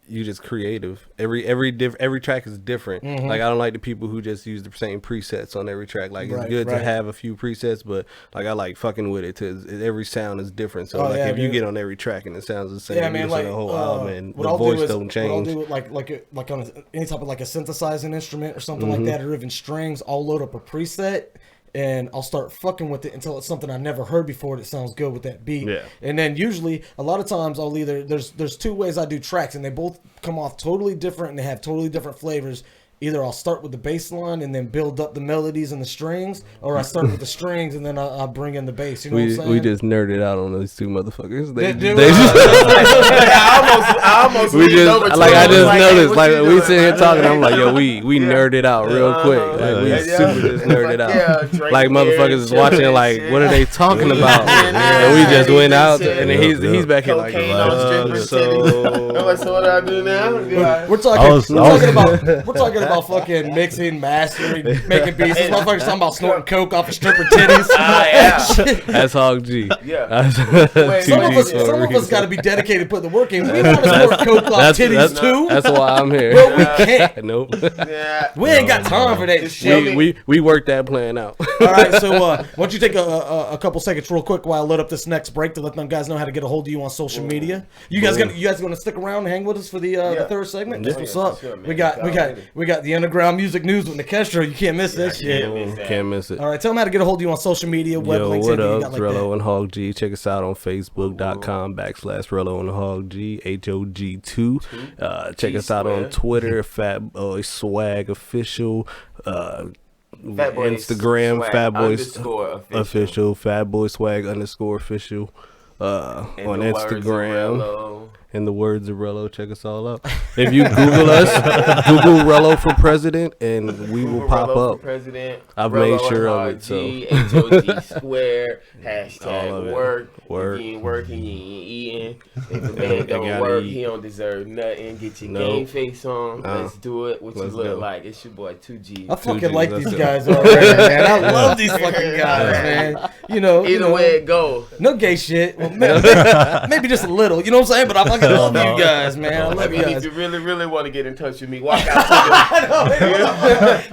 you just creative. Every track is different. Like I don't like the people who just use the same presets on every track. Like it's good to have a few presets, but like I like fucking with it because every sound is different. So if you get on every track and it sounds the same, you listen to the whole album and the voice don't change. What I'll do like on any type of like a synthesizing instrument or something like that, or even strings, I'll load up a preset. And I'll start fucking with it until it's something I never heard before that sounds good with that beat. Yeah. And then usually, a lot of times, I'll either there's two ways I do tracks, and they both come off totally different, and they have totally different flavors. Either I'll start with the bass line and then build up the melodies and the strings, or I start with the strings and then I'll bring in the bass. You know what I'm saying? We just nerded out on those two motherfuckers. I almost we just over like I just noticed. Like we sit here talking, I'm like, yo, we nerded out real quick. Like we super just nerded out. Like motherfuckers is watching. Like what are they talking about? And we just went out, and then he's back here like, so what do I do now? We're talking about fucking mixing, mastering, making beats. This motherfucker's talking about snorting coke off of stripper titties. That's Hog G. Yeah. Some of us got to be dedicated, put the work in. We want to snort coke off titties too. That's why I'm here. But we can't. Nope. We ain't got time for that shit. We worked that plan out. All right, so why don't you take a couple seconds real quick while I load up this next break to let them guys know how to get a hold of you on social media. You guys gonna stick around and hang with us for the third segment? That's what's up. Sure, we got the underground music news with Nikestro. You can't miss that shit. Can't miss it. All right, tell them how to get a hold of you on social media. Web links, what up? Like Rello and Hog G. Check us out on Facebook.com/Rello and Hog G HOG2. Check us out on Twitter, Fat Boy Swag Official. Instagram, Fat Boys official, Fat Boy Swag _official. On Instagram. In the words of Rello, check us all out. If you Google us, Google Rello for president, and we will pop up. I've made sure of it. So HOG square hashtag work. If you ain't working, you ain't eating. If the man don't work, he don't deserve nothing. Get your game face on. Let's do it. What you look like? It's your boy 2G. I fucking like these guys already, man. I love these fucking guys, man. You know, either way it go. No gay shit. Well, maybe just a little. You know what I'm saying? But I fucking love you guys, man. I love you guys. If you really want to get in touch with me, walk out.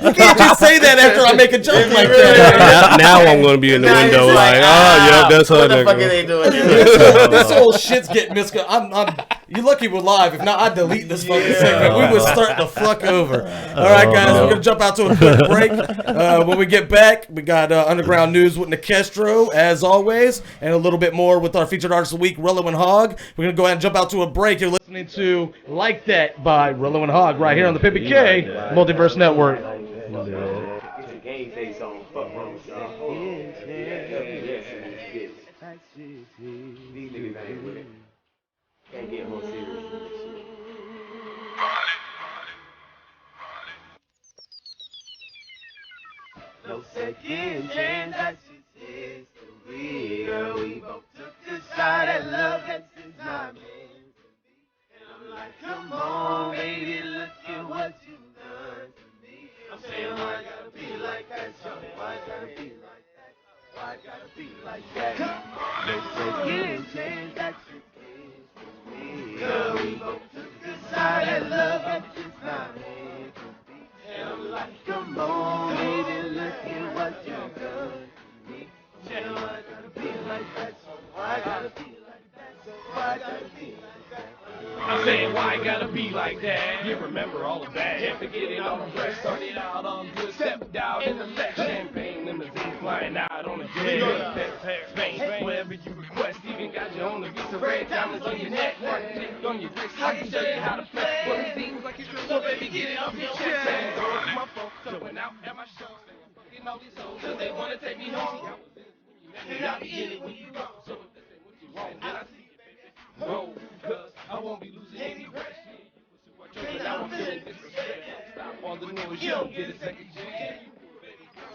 You can't just say that after I make a joke like that. Now I'm gonna be in the window like, oh, yep, that's how. What the fuck are they doing? This whole shit's getting misconstrued. You're lucky we're live. If not, I'd delete this fucking segment. We would start the fuck over. All right, guys, we're gonna jump out to a quick break. When we get back, we got underground news with Nikestro, as always, and a little bit more with our featured artist of the week, Rello and Hogg. We're gonna go ahead and jump out to a break. You're listening to Like That by Rello and Hogg right here on the PimpyK Multiverse Network. Can't get more serious than this shit. No second chance, that's just history. Girl, we both took the shot at love, that's just not meant to be. And I'm like, come on, baby, look at what you've done to me. I'm saying, why gotta be like that, son? Why gotta be like that? Why gotta be like that? No second chance, that's just history. Girl, we both took the side at love, that's just not meant to be. And I'm like, come on, baby, look at what you've done to me. And why gotta be like that? Why gotta be like that? Why gotta be like that? I'm saying, why gotta be like that? You remember all of that. Can't forget it all the rest. Started out on good, stepped out in the left. Champagne limousine flying out on a jet. Spain, whatever you request. Even got your own visa, red diamonds on your neck, one click on your wrist. I can show you how to flex. But it seems like you feel so, baby, get it off your chest. Man, go to my phone, showing out at my show. Fucking all these hoes, 'cause they wanna take me home. I'll be in it when you go. So if this ain't what you want, then I see it, baby. Roll, 'cause I won't be losing any rest. But now I'm feeling disrespect. Stop all the noise, you don't get a second chance.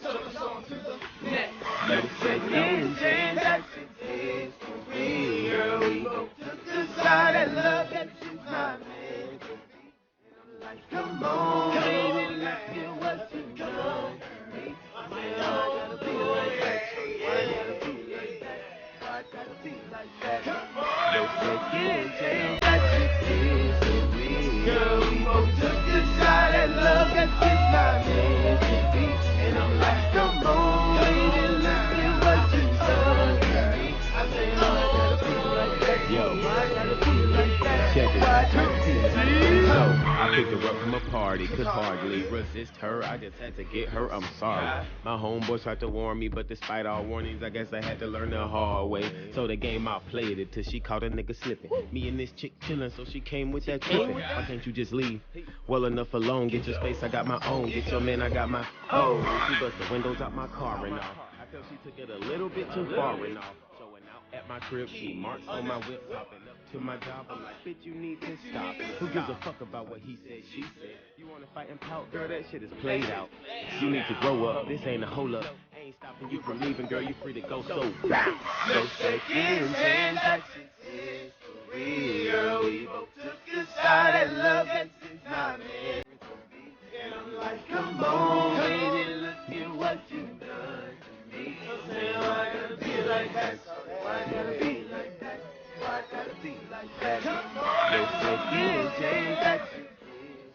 So it's on to the next. No second chance, that's just history. Girl, we both took the side at love, that's just not meant to be. And I'm like, come on, baby, let's get what you done to me. Man, I gotta be like that. Why gotta be like that? Why gotta be like that? No second chance, that's just history. Girl, we both took the side at love, that's just not meant to be. And I'm like, come on, baby, look at what you done to me. I say, why gotta be like that? Yo, why gotta be like that? Check it Why out. gotta be like that? So, I picked her up from a party, could hardly resist her. I just had to get her, I'm sorry. My homeboys tried to warn me, but despite all warnings, I guess I had to learn the hard way. So the game I played it till she caught a nigga slipping. Me and this chick chillin', so she came with that trippin'. Why can't you just leave? Well enough alone, get your space, I got my own. Get your man, I got my own. She bust the windows out my car and all. I felt she took it a little bit too far and all. Showing out at my crib, she marks on my whip, popping up to my job. I'm like, bitch, you need to stop. Who gives a fuck about what he said, she said? You wanna fight and pout, girl, that shit is played out. You need to grow up, this ain't a hold up. I ain't stopping you from leaving, girl, you free to go, so bounce. No second chance, that's just history. Girl, we both took the side at love, that's just not meant to be. And I'm didn't change that shit is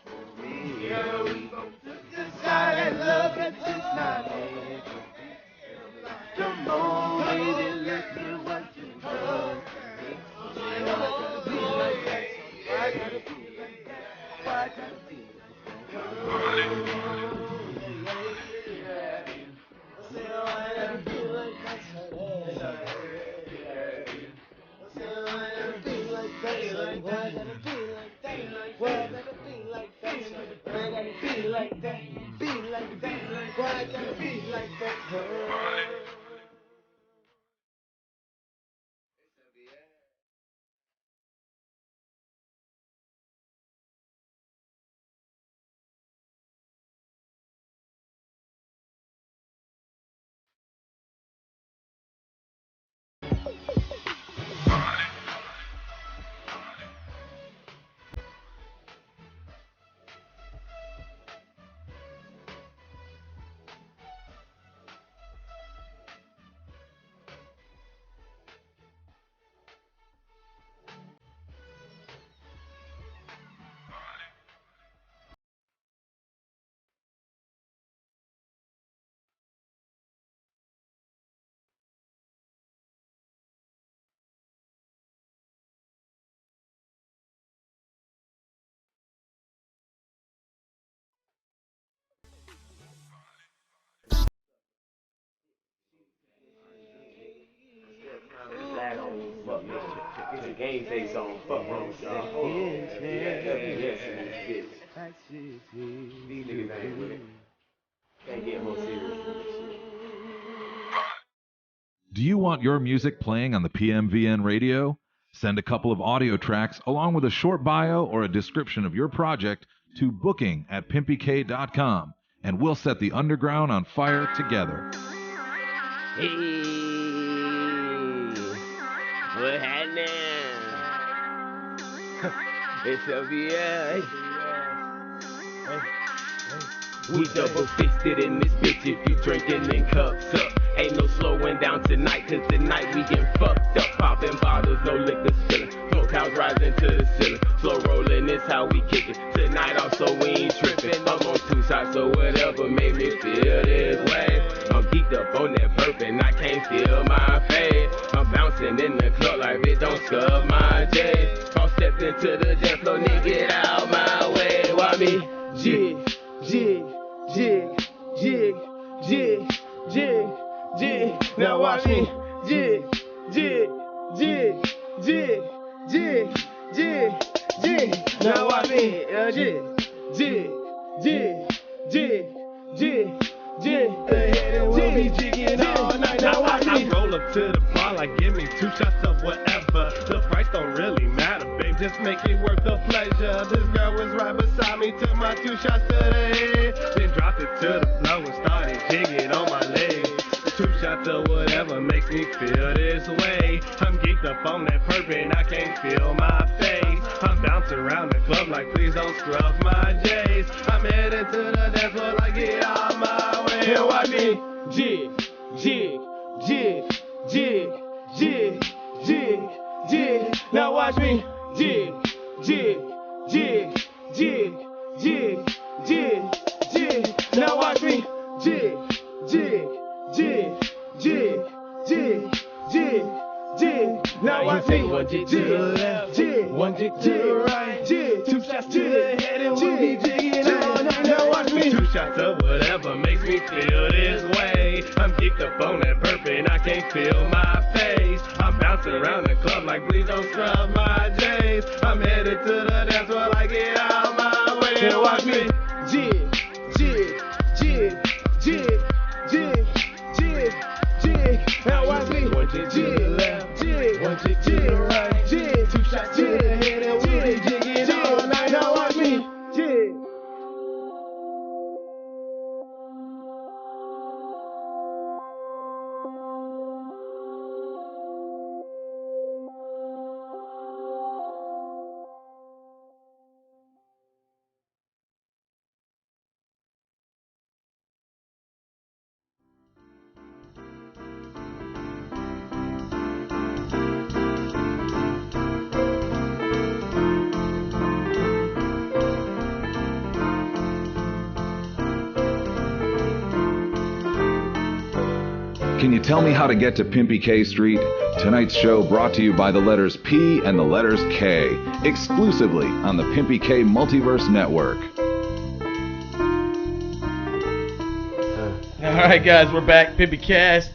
for me. Girl, we both took the side that love that is not meant to be. Come on, baby, let's hear what you done. Why gotta be like that? Why gotta be like that? Why gotta be like that? It's a game face on. Fuck wrong with y'all. Yes, bitch. These niggas ain't with it. Can't get more serious than this shit. Do you want your music playing on the PMVN radio? Send a couple of audio tracks along with a short bio or a description of your project to booking@pimpyk.com, and we'll set the underground on fire together. Hey, what happening? It's LBS. We double fisted in this bitch if you drinking in cups up. Ain't no slowing down tonight, cause tonight we get fucked up. Popping bottles, no liquor spilling. Smoke house rising to the ceiling. Slow rolling is how we kick it. Tonight also we ain't tripping. I'm on two sides, so whatever made me feel this way. I'm geeked up on that burp and I can't feel my face. I'm bouncing in the club like it don't scrub my J. I'm stepped into the dance floor, nigga, get out my way. Why me? Jig, jig, jig, jig, jig, jig, jig. Now watch me. Jig, jig, jig, jig, jig, jig, jig. Now watch me. Jig, jig, jig, jig, jig, jig. Ahead and we'll be jigging all night. Now watch me. I roll up to the bar like give me 2 shots of whatever. The price don't really matter, babe. Just make it worth the pleasure. This girl was right beside me, took my 2 shots to the head, then dropped it to the floor and started jigging on my legs. 2 shots of whatever makes me feel this way. I'm geeked up on that perp and I can't feel my face. I'm bouncing around the club like please don't scrub my J's. I'm headed to the dance floor like get out my way. And watch me jig, jig, jig, jig, jig, jig, jig. Now watch me jig, jig, jig, jig, jig, jig, jig. Now watch me jig, jig, jig, jig, jig, jig, jig. Now watch me one jig to the left, jig, one jig to the right, jig, 2 shots to the head and we'll be jigging all night. Now watch me 2 shots of whatever makes me feel this way. I'm geeked up on that burp and I can't feel my face. I'm bouncing around the club like please don't scrub my J's. I'm headed to the dance floor like get out my way. And watch me jig, jig, jig, jig, jig, jig, jig. Now watch me one jig to the left, jig, one jig to the right, jig, 2 shots to the head and we'll be jigging all night. Now watch me jig. can you tell me how to get to Pimpy K Street? Tonight's show brought to you by the letters P and the letters K, exclusively on the Pimpy K Multiverse Network. All right, guys, we're back. PimpyCast,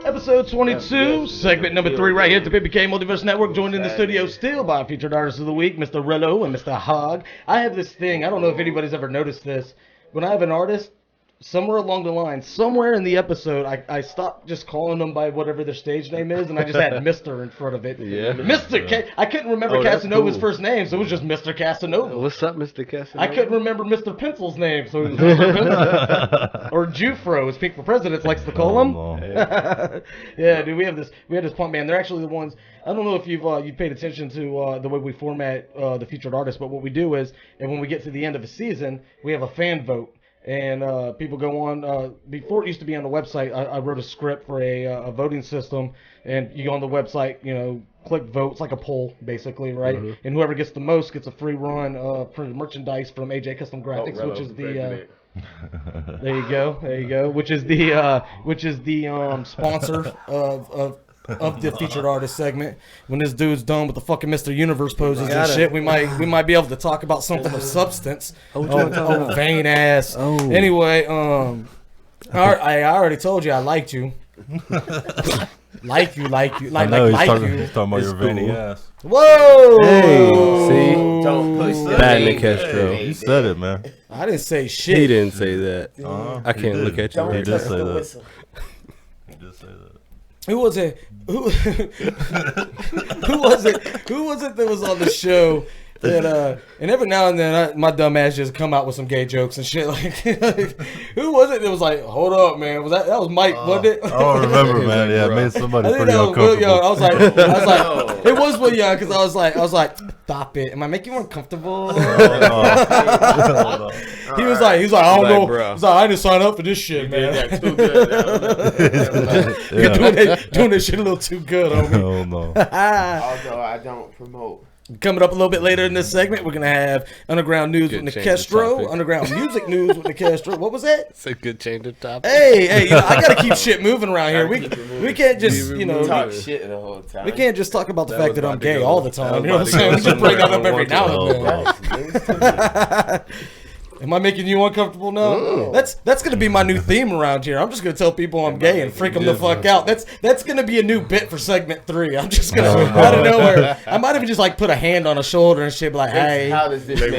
episode 22, segment number 3, right here at the PimpyK Multiverse Network. Joined in the studio still by featured artist of the week, Mr. Rello and Mr. Hogg. I have this thing. I don't know if anybody's ever noticed this. When I have an artist, somewhere along the line, somewhere in the episode, I stopped just calling them by whatever their stage name is, and I just had Mr. in front of it. Yeah. Mr. K. I couldn't remember Casanova's first name, so it was just Mr. Casanova. What's up, Mr. Casanova? I couldn't remember Mr. Pencil's name, so it was Mr. Pencil. Or Jufro, as Pink for President likes to call him. Yeah, dude, we have this punk band. They're actually the ones. I don't know if you've paid attention to the way we format the featured artists, but what we do is, and when we get to the end of a season, we have a fan vote. And people go on. Before it used to be on the website, I wrote a script for a voting system, and you go on the website, click vote. It's like a poll, basically, right? Mm-hmm. And whoever gets the most gets a free run for merchandise from AJ Custom Graphics, which is the. There you go. Which is the sponsor of the featured artist segment. When this dude's done with the fucking Mr. Universe poses and shit, we might be able to talk about something of substance. Oh, vain ass. Oh. Anyway, I already told you I liked you. like you. He's talking about your veiny ass. Whoa! Hey, see? Don't push the Bad Nick Castro. You said it, man. I didn't say shit. He didn't say that. I can't look at you. He did say that. He did say that. Who was it? Who was it? Who was it that was on the show? That and every now and then my dumb ass just come out with some gay jokes and shit. Like, who was it that was like, "Hold up, man"? That was Mike, wasn't it? I don't remember, man. Yeah, it made somebody pretty uncomfortable. I was like, it was Will Young because I was like, stop it. Am I making you uncomfortable? He was like, I don't know. Bro. He's like, I didn't sign up for this shit, man. Too good. You're doing this shit a little too good, homie. Oh no. Although I don't promote. Coming up a little bit later in this segment, we're going to have Underground News with Nicastro, Underground Music News with Nicastro. What was that? It's a good change of topic. Hey, I got to keep shit moving around here. We can't just, talk shit the whole time. We can't just talk about the fact that I'm gay all the time. You know what I'm saying? We just bring that up every now and then. Am I making you uncomfortable now? Mm. That's gonna be my new theme around here. I'm just gonna tell people I'm gay and freak them the fuck out. That's gonna be a new bit for segment 3. I'm just gonna out of nowhere. I might even just like put a hand on a shoulder and shit, like, hey. How does this make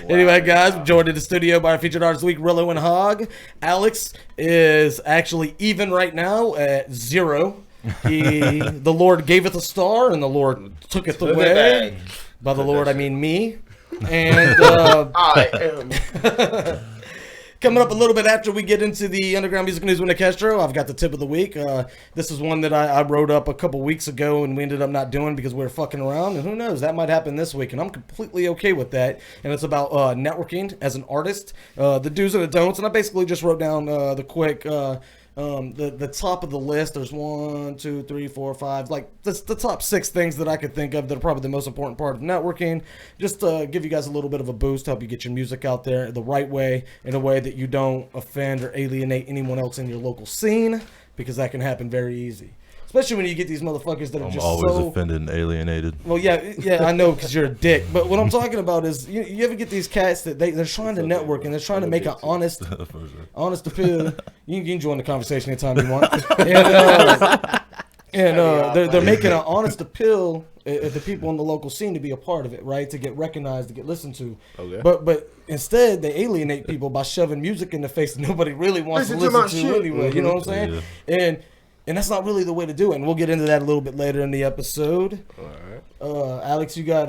Anyway, guys, I'm joined in the studio by our featured artist of the week, Rello and Hogg. Alex is actually even right now at 0. The Lord gaveth a star, and the Lord tooketh away. By the Lord, I mean me. And I am. Coming up a little bit after we get into the Underground Music News with Nicastro, I've got the tip of the week. This is one that I wrote up a couple weeks ago and we ended up not doing because we were fucking around. And who knows, that might happen this week. And I'm completely okay with that. And it's about networking as an artist, the do's and the don'ts. And I basically just wrote down the quick... the top of the list. There's 1, 2, 3, 4, 5, like the top 6 things that I could think of that are probably the most important part of networking. Just to give you guys a little bit of a boost, help you get your music out there the right way, in a way that you don't offend or alienate anyone else in your local scene, because that can happen very easy. Especially when you get these motherfuckers that are just always so offended and alienated. Well, yeah, I know, because you're a dick. But what I'm talking about is, you ever get these cats that they're trying to network and they're trying to make an honest appeal. You can join the conversation anytime you want. They're making an honest appeal at the people in the local scene to be a part of it, right? To get recognized, to get listened to. Okay. But instead, they alienate people by shoving music in the face that nobody really wants to listen to anyway. You know what I'm saying? Yeah. And that's not really the way to do it. And we'll get into that a little bit later in the episode. All right. Alex, you got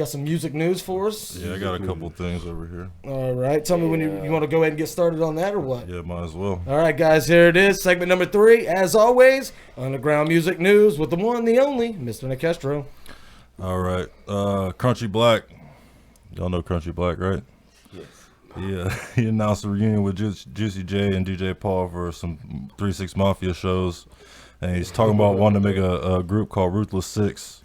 some music news for us? Yeah, I got a couple things over here. All right. Tell me when you want to go ahead and get started on that or what? Yeah, might as well. All right, guys, here it is. Segment number 3. As always, Underground Music News with the one, the only, Mr. Nicastro. All right. Crunchy Black. Y'all know Crunchy Black, right? Yeah, he announced a reunion with Juicy J and DJ Paul for some 3 6 Mafia shows, and he's talking about wanting to make a group called Ruthless 6.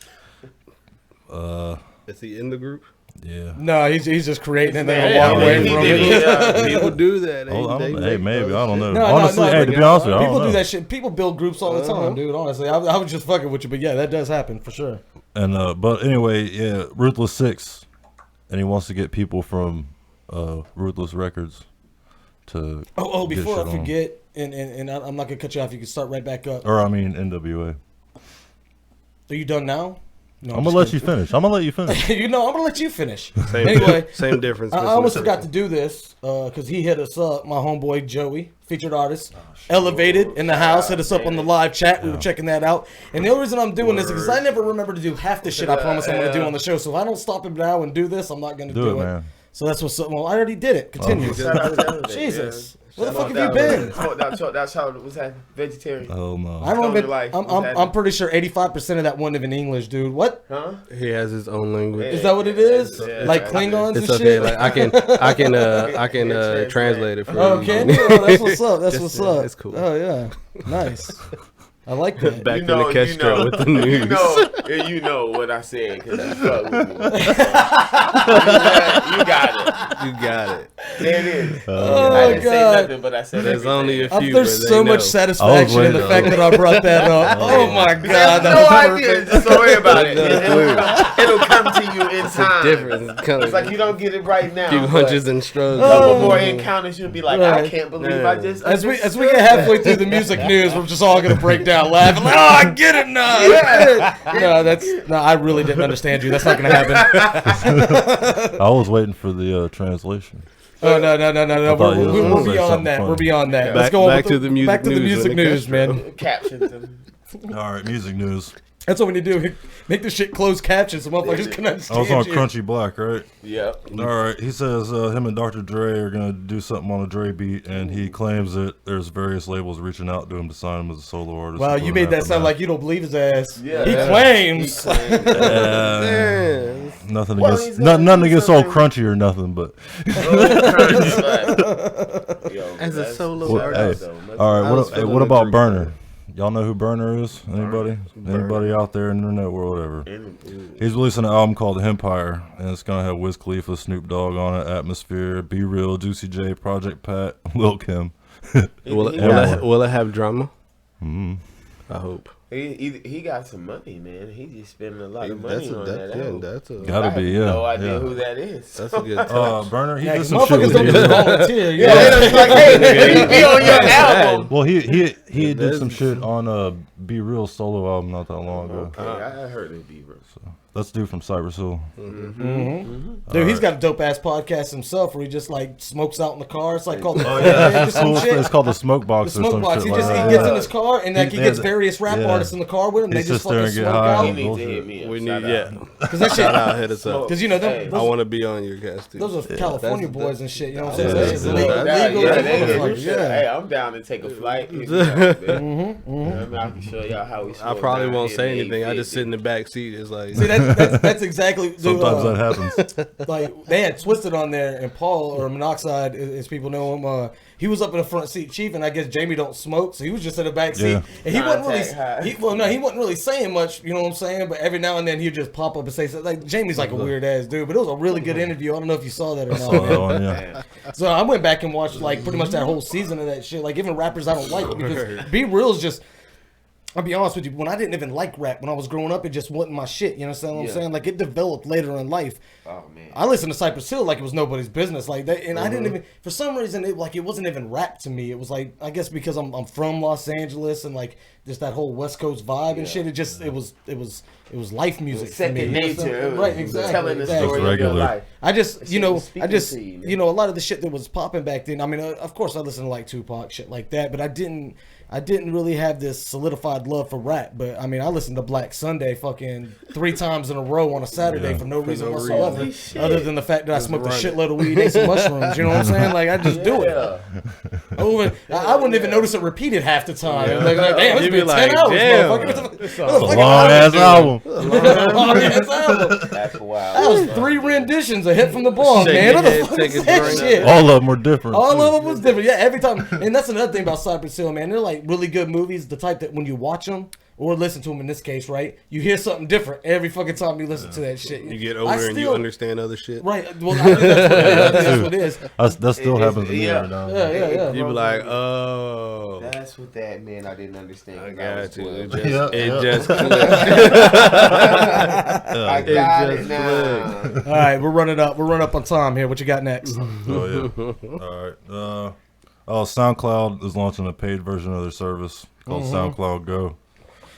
Is he in the group? Yeah. No, he's just creating and then walk away from it. People do that. Hey, maybe I don't know. No, honestly, no, hey, to be honest with you, I people don't do know. that shit. People build groups all the time, dude. Honestly, I was just fucking with you, but yeah, that does happen for sure. And but anyway, yeah, Ruthless 6, and he wants to get people from Ruthless Records to. Oh, get before shit I on. forget, and I'm not gonna cut you off. You can start right back up. Or I mean NWA. Are you done now? No, I'm gonna let you finish. I'm gonna let you finish. You know, I'm gonna let you finish. Same, Anyway, same difference. I almost forgot to do this because he hit us up. My homeboy Joey, featured artist, Elevated in the house, hit us up on the live chat. We were checking that out. And the only reason I'm doing this is because I never remember to do half the shit I promise I'm gonna do on the show. So if I don't stop him now and do this, I'm not gonna do it. Man. So that's what's up. Well, I already did it. Continue. Jesus. Where the fuck have you been? That's how was that vegetarian? Oh no. I don't even, I'm pretty sure 85% of that wasn't even English, dude. What? Huh? He has his own language. Is that what it is? Like Klingons It's and okay. shit? Like I can translate it for you. Oh, can you? Oh, that's what's up. That's what's up. It's cool. Oh yeah, nice. I like that. Back to the Castro with the news. You know what I said because you fuck with me. You got it. You got it. There it is. Oh, I didn't God. say nothing, but I said There's everything. only a few. There's so much satisfaction in the fact that I brought that up. Oh my God, no idea. Just don't worry about it. It'll come to you in time. Difference. It's like you don't get it right now. Few hunches and strokes. A couple more encounters, you'll be like, I can't believe I just. As we get halfway through the music news, we're just all gonna break down laughing. Like, oh, I get it now. No, I really didn't understand you. That's not gonna happen. I was waiting for the translation. Oh no! We're beyond that. funny. We're beyond that. Back- Let's go on back with to the music back to the news music when it news, gets man. Captions them. All right, music news. That's what we need to do. Make this shit closed captions so motherfuckers can I was understand on you. Crunchy Black, right? Yep. All right. He says him and Dr. Dre are gonna do something on a Dre beat, and he claims that there's various labels reaching out to him to sign him as a solo artist. Wow, and you put him made that after sound like you don't believe his ass. Yeah. He claims. Nothing Well, against he's gonna nothing do against old something. Crunchy or nothing, but As a solo Well, artist. hey, all right. What about Burner? Y'all know who Burner is? Anybody? Anybody out there in the internet world? Whatever. He's releasing an album called Empire, and it's gonna have Wiz Khalifa, Snoop Dogg on it, Atmosphere, Be Real, Juicy J, Project Pat, Lil Kim. Will it have drama? Mm-hmm. I hope. He got some money, man. He just spending a lot of money That's a- on that- that yeah, album. that's a- Gotta I have be, yeah. no idea yeah. who that is. That's a good touch. Burner, he Yeah, did 'cause some shit motherfuckers with don't just you. volunteer. Yeah, they just like, hey, be on your album. Well, he did some shit on Be Real solo album not that long ago. Okay, I heard it be real. So that's dude from Cypress Hill. Dude, he's got a dope ass podcast himself where he just like smokes out in the car. It's like called the It's some cool. shit. It's called the Smoke Box The or smoke some box. shit He just like he that. gets in his car and like he gets various rap artists in the car with him. They He just sits there fucking and get smoke high out. He needs to hit bullshit. me. We Shout need, out. yeah. Because that shit, Shout out, hit us up. because you know Hey, I those, want to be on your cast too. those are California boys and shit. You know what I'm Yeah, saying? That shit's yeah, legal. yeah. Legal Yeah, as they a get motherfucker. shit. Yeah. Hey, I'm down to take a flight. Hit me up, man. I can show y'all how we. I probably slow won't down say here, anything. I just 850. sit in the back seat. It's like See, that's exactly. Sometimes that happens. Like they had Twisted on there, and Paul or Monoxide, as people know him, he was up in the front seat chief, and I guess Jamie don't smoke, so he was just in the back seat, Yeah. and he wasn't Contact high. really, he wasn't really saying much, you know what I'm saying? But every now and then he'd just pop up and say something. Like Jamie's like a weird ass dude, but it was a really good interview. I don't know if you saw that or not. Saw that man. one, yeah. So I went back and watched like pretty much that whole season of that shit. Like even rappers I don't like because Be Real is just. I'll be honest with you. When I didn't even like rap when I was growing up, it just wasn't my shit. You know what I'm saying? Like it developed later in life. Oh man. I listened to Cypress Hill like it was nobody's business, like that, and I didn't even. For some reason, it wasn't even rap to me. It was like I guess because I'm from Los Angeles and like just that whole West Coast vibe and shit. It just it was life music for me. Second You know what I'm nature. saying? It was Right? Exactly. telling the exactly. story of your regular. life. I just, That you know, shit was speaking to you, man. a lot of the shit that was popping back then. I mean, of course, I listened to like Tupac, shit like that, but I didn't really have this solidified love for rap. But I mean, I listened to Black Sunday fucking 3 times in a row on a Saturday for no reason whatsoever, other than the fact that I smoked a shitload of weed, ate some mushrooms. You know what I'm saying? Like I just do it. I wouldn't even notice it repeated half the time. Yeah. Like, damn, it's You'd been be 10 like, hours, damn. motherfucker. It's a long ass album. Long ass album. That's wild. That was 3 renditions, a hit from the bong, Shake man. your What the head, fuck take is a that drink. shit? All of them were different. All too. of them was different. Yeah, every time. And that's another thing about Cypress Hill, man. They're like really good movies, the type that when you watch them or listen to them in this case, right? You hear something different every fucking time you listen to that shit. You get older and you understand other shit. Right. Well, I think that's what it is. That still happens to me yeah. right now. Yeah. You be like, oh. That's what that meant. I didn't understand. I got you. It Yeah. just clicked. I got it now. All right, we're running up. We're running up on time here. What you got next? Oh yeah. All right. SoundCloud is launching a paid version of their service called SoundCloud Go.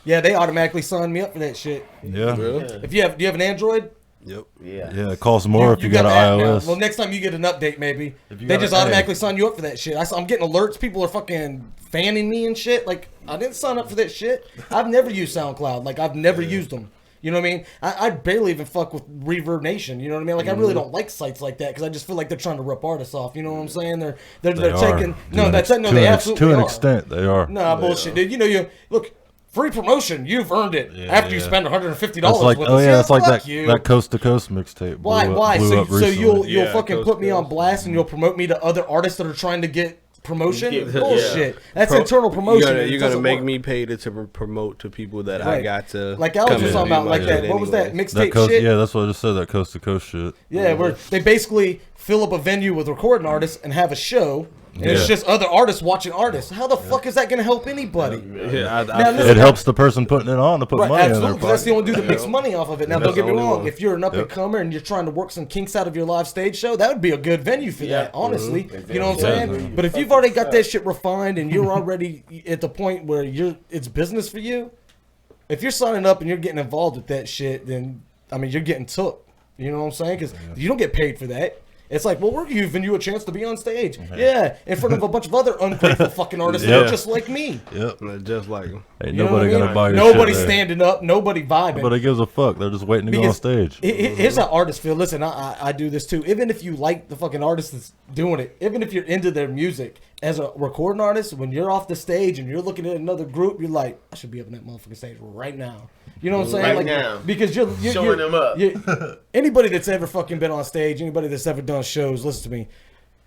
Yeah, they automatically signed me up for that shit. Yeah. If do you have an Android? Yep. Yeah, it costs more if you got an app now. iOS. Well, next time you get an update, maybe they got just an automatically sign you up for that shit. I'm getting alerts. People are fucking fanning me and shit. Like, I didn't sign up for that shit. I've never used SoundCloud. Like, I've never used them. You know what I mean? I barely even fuck with Reverb Nation. You know what I mean? Like, I really don't like sites like that because I just feel like they're trying to rip artists off. You know what I'm saying? They're taking they absolutely to an are. extent they are. Nah, bullshit, dude. You know, you look. Free promotion, you've earned it after you spend $150 It's like, with us. it's like that you. that Coast to Coast mixtape. Why? Blew up So you'll Yeah, fucking put me on blast and you'll promote me to other artists that are trying to get promotion? Yeah. Bullshit. That's internal promotion. You're gonna make me pay to promote to people that I got to. Like Alex was talking about, like that. What was that mixtape shit? Yeah, that's what I just said. That Coast to Coast shit. Yeah, where they basically fill up a venue with recording artists and have a show. And it's just other artists watching artists. How the fuck is that going to help anybody? It helps the person putting it on to put money in their pocket. That's the only dude that makes money off of it. Now, don't get me wrong. If you're an up-and-comer and you're trying to work some kinks out of your live stage show, that would be a good venue for that, honestly. You know what I'm saying? But if you've already got that shit refined and you're already at the point where it's business for you, if you're signing up and you're getting involved with that shit, then, I mean, you're getting took. You know what I'm saying? Because you don't get paid for that. It's like, well, we're giving you a chance to be on stage. Yeah, in front of a bunch of other ungrateful fucking artists that are just like me. Yep. Just like them. Ain't nobody gonna buy your Nobody's shit standing up. Nobody vibing. Nobody gives a fuck. They're just waiting to go on stage. Here's how artists feel. Listen, I do this too. Even if you like the fucking artist that's doing it, even if you're into their music, as a recording artist, when you're off the stage and you're looking at another group, you're like, I should be up on that motherfucking stage right now. You know what I'm saying? Right like, now. Because you're showing them up. Anybody that's ever fucking been on stage, anybody that's ever done shows, listen to me.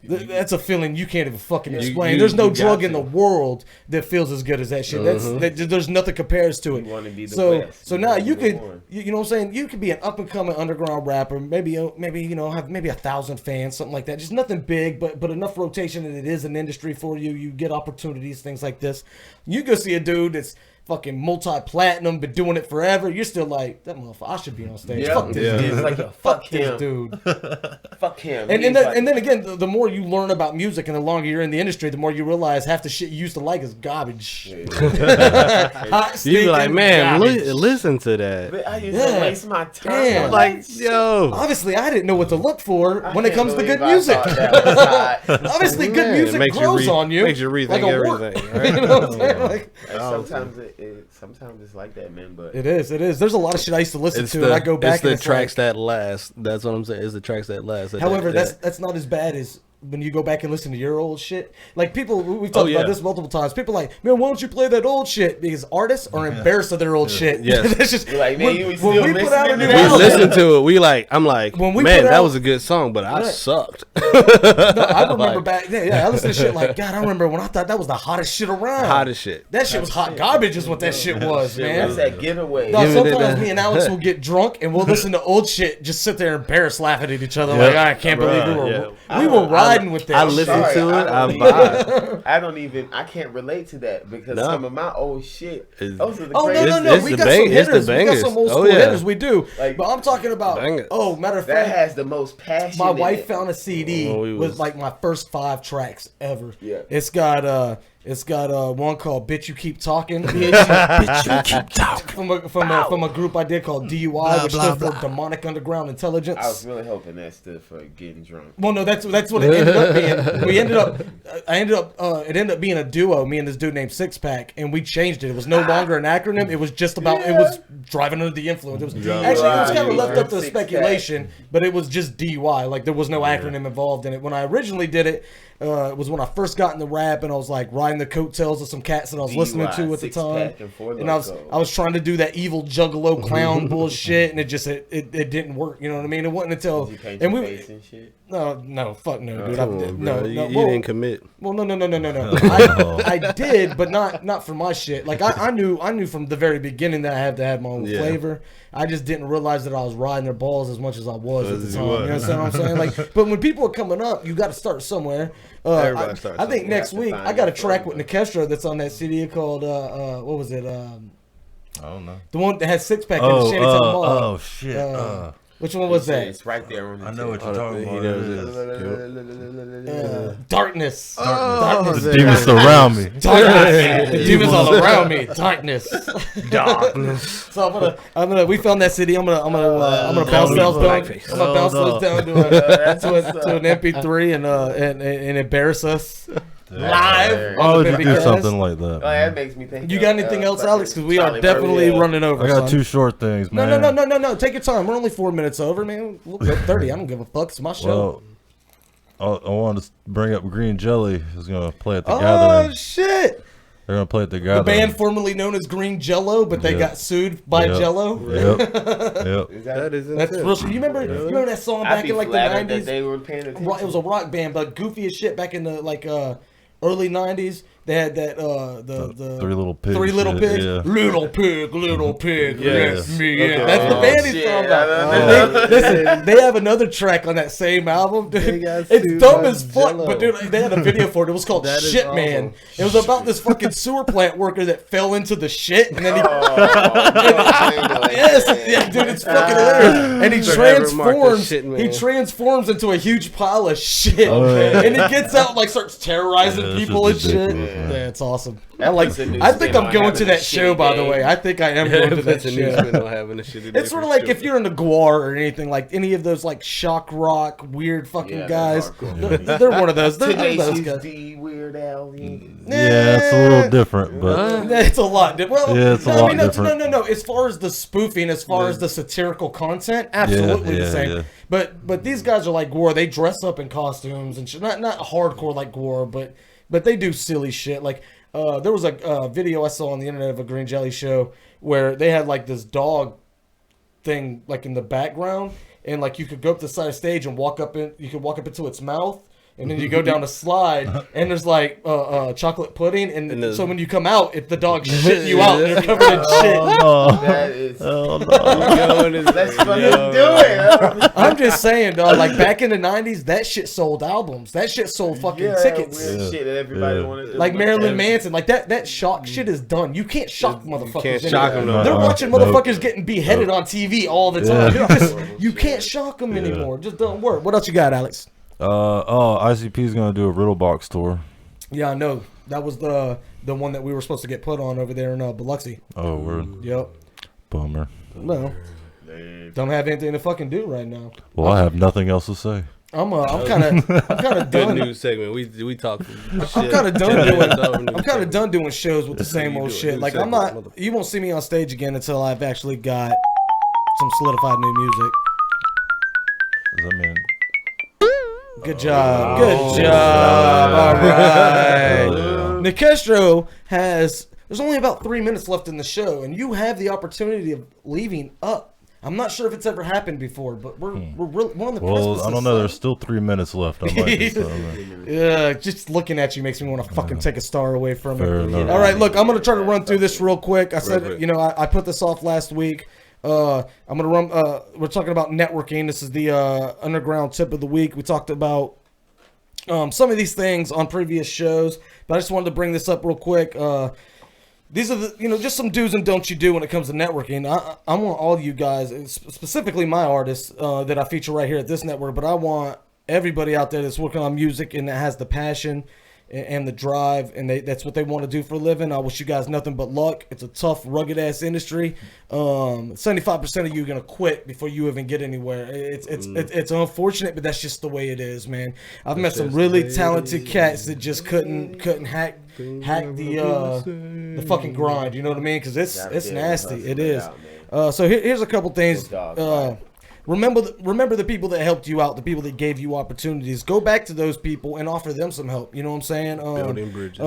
That's a feeling you can't even fucking explain. There's no drug in the world that feels as good as that shit. There's nothing compares to it. You want to be the best. So now you could, you know what I'm saying? You could be an up and coming underground rapper. Maybe have 1,000 fans, something like that. Just nothing big, but enough rotation that it is an industry for you. You get opportunities, things like this. You go see a dude that's fucking multi-platinum, been doing it forever. You're still like, that motherfucker, I should be on stage. Fuck this dude. It's like, fuck him. This dude. Fuck him. And then again, the more you learn about music and the longer you're in the industry, the more you realize half the shit you used to like is garbage. You be like, man, listen to that. But I used to waste my time. Damn. Like, yo. Obviously, I didn't know what to look for when it comes to good music. Obviously, good music grows on you. Makes you rethink like everything. Right? You know what I'm saying? Like, sometimes it's like that, man. But it is. There's a lot of shit I used to listen to, and I go back. It's the tracks that last. That's what I'm saying. It's the tracks that last. However, that's not as bad as when you go back and listen to your old shit. Like people, we've talked about this multiple times. People are like, man, why don't you play that old shit? Because artists are embarrassed of their old shit. Yes. It's just, you're like, man, when we still we put out a new we album, listen to it. I'm like, when we man, put that out- was a good song, but I sucked. No, I remember back. Yeah, I listened to shit like, God, I remember when I thought that was the hottest shit around. Hottest shit. That shit was hot garbage, is what that shit was, man. That's that giveaway. No, sometimes me and Alex will get drunk and we'll listen to old shit, just sit there embarrassed, laughing at each other like, I can't believe we were riding with that. I listened to it. I can't relate to that because some of my old shit. Those are the Oh greatest. no! We got some hitters. We got some old school hitters. We do. Like, but I'm talking about. bangers. Oh, matter of that fact, has the most passion. my in wife it. found a CD with like my first 5 tracks ever. Yeah. It's got one called "Bitch You Keep Talking." Bitch You Keep Talking. From a group I did called DUI, which stood for Demonic Underground Intelligence. I was really hoping that stood for getting drunk. Well, no, that's what it ended up being. It ended up being a duo, me and this dude named Six Pack, and we changed it. It was no longer an acronym. It was just about, it was driving under the influence. It was kind of left up to speculation, but it was just DUI. Like, there was no acronym involved in it. When I originally did it, it was when I first got into rap, and I was like riding riding the coattails of some cats that I was listening to at the time, and I was trying to do that evil juggalo clown bullshit, and it didn't work. You know what I mean? It wasn't until Did you paint your face and shit? No, fuck no, dude. You didn't commit. Well, no. I did, but not for my shit. Like I knew from the very beginning that I had to have my own flavor. I just didn't realize that I was riding their balls as much as I was at the time. You know what I'm saying? Like, but when people are coming up, you got to start somewhere. I think next week I got a track with Nikestro that's on that CD called what was it? I don't know. The one that has Six Pack in the Shantytown Mall. Oh shit. Which one was that? It's right there on the I know what you're talking about. Darkness. Darkness. The demons surround me. Darkness. The demons all around me. Darkness. So I'm gonna. We found that CD. I'm gonna bounce those down. I'm gonna bounce those down to an MP3 and embarrass us. Live. Why would you do something like that? Oh, that makes me think. You got anything else, Alex? Because we are definitely running over. I got 2 short things, man. No. Take your time. We're only 4 minutes over, man. We'll go 30. I don't give a fuck. It's my show. Well, I wanted to bring up Green Jelly. Who's gonna play at the Gathering? Oh shit! They're gonna play at the Gathering. The band formerly known as Green Jello, but they got sued by Jello. Yep. That's real shit. You remember that song back in like the 90s? They were paying attention. It was a rock band, but goofy as shit back in the early 90s. They had that the Three Little Pigs. Yeah. Little pig, left me in. Okay. That's the band he's talking about. Listen, they have another track on that same album, dude. It's dumb as fuck, but dude, they had a video for it. It was called Shit Man. It was about this fucking sewer plant worker that fell into the shit, and then dude, it's fucking hilarious. And he transforms into a huge pile of shit, and he gets out and like starts terrorizing people and shit. Yeah, it's awesome. I think I'm going to that show, by the way. I think I am going to that show. It's sort of like if you're into Gwar or anything, like any of those like shock rock, weird fucking guys. They're one of those. They're those guys. Weird Al. Yeah, it's a little different, but it's a lot different. Well, yeah, it's a lot different. No. As far as the spoofing, as far as the satirical content, absolutely the same. Yeah. But these guys are like Gwar. They dress up in costumes and shit. Not hardcore like Gwar, but they do silly shit. Like there was a video I saw on the internet of a Green Jelly show where they had like this dog thing like in the background, and like you could go up to the side of the stage and walk up into its mouth. And then you go down a slide, and there's like chocolate pudding, and so when you come out, if the dog's shitting you out, and you're covered in shit. That is. Let's fucking do it. I'm just saying, dog. Like back in the '90s, that shit sold albums. That shit sold fucking tickets. Weird shit that everybody wanted to like Marilyn Manson, like that shock shit is done. You can't shock motherfuckers. Can't shock them. They're watching motherfuckers getting beheaded on TV all the time. You can't shock them anymore. Just don't work. What else you got, Alex? ICP's gonna do a Riddle Box tour. Yeah, I know. That was the one that we were supposed to get put on over there in Biloxi. Oh, word. Yep. Bummer. No. Don't have anything to fucking do right now. Well, I have nothing else to say. I'm kind of done. Good news segment. We talk. I'm kind of done doing. I'm kind of done doing shows with the same old shit. Like I'm not. You won't see me on stage again until I've actually got some solidified new music. Does that mean? Good job. Good job. All right. Nikestro has. There's only about 3 minutes left in the show, and you have the opportunity of leaving up. I'm not sure if it's ever happened before, but we're on the precipice. Well, I don't know. There's still 3 minutes left. I might do something. Yeah, just looking at you makes me want to fucking take a star away from Fair it. enough. All right, look, I'm gonna try to run through this real quick. I said, I put this off last week. I'm gonna run. We're talking about networking. This is the underground tip of the week. We talked about some of these things on previous shows, but I just wanted to bring this up real quick. These are the just some do's and don'ts you do when it comes to networking. I want all of you guys, specifically my artists that I feature right here at this network, but I want everybody out there that's working on music and that has the passion and the drive, and that's what they want to do for a living. I wish you guys nothing but luck. It's a tough, rugged-ass industry. 75% of you are going to quit before you even get anywhere. It's unfortunate, but that's just the way it is, man. I've met some really talented cats that just couldn't hack the fucking grind, you know what I mean? Because it's nasty. It is. So here's a couple things. Remember the people that helped you out, the people that gave you opportunities. Go back to those people and offer them some help. You know what I'm saying? Building bridges.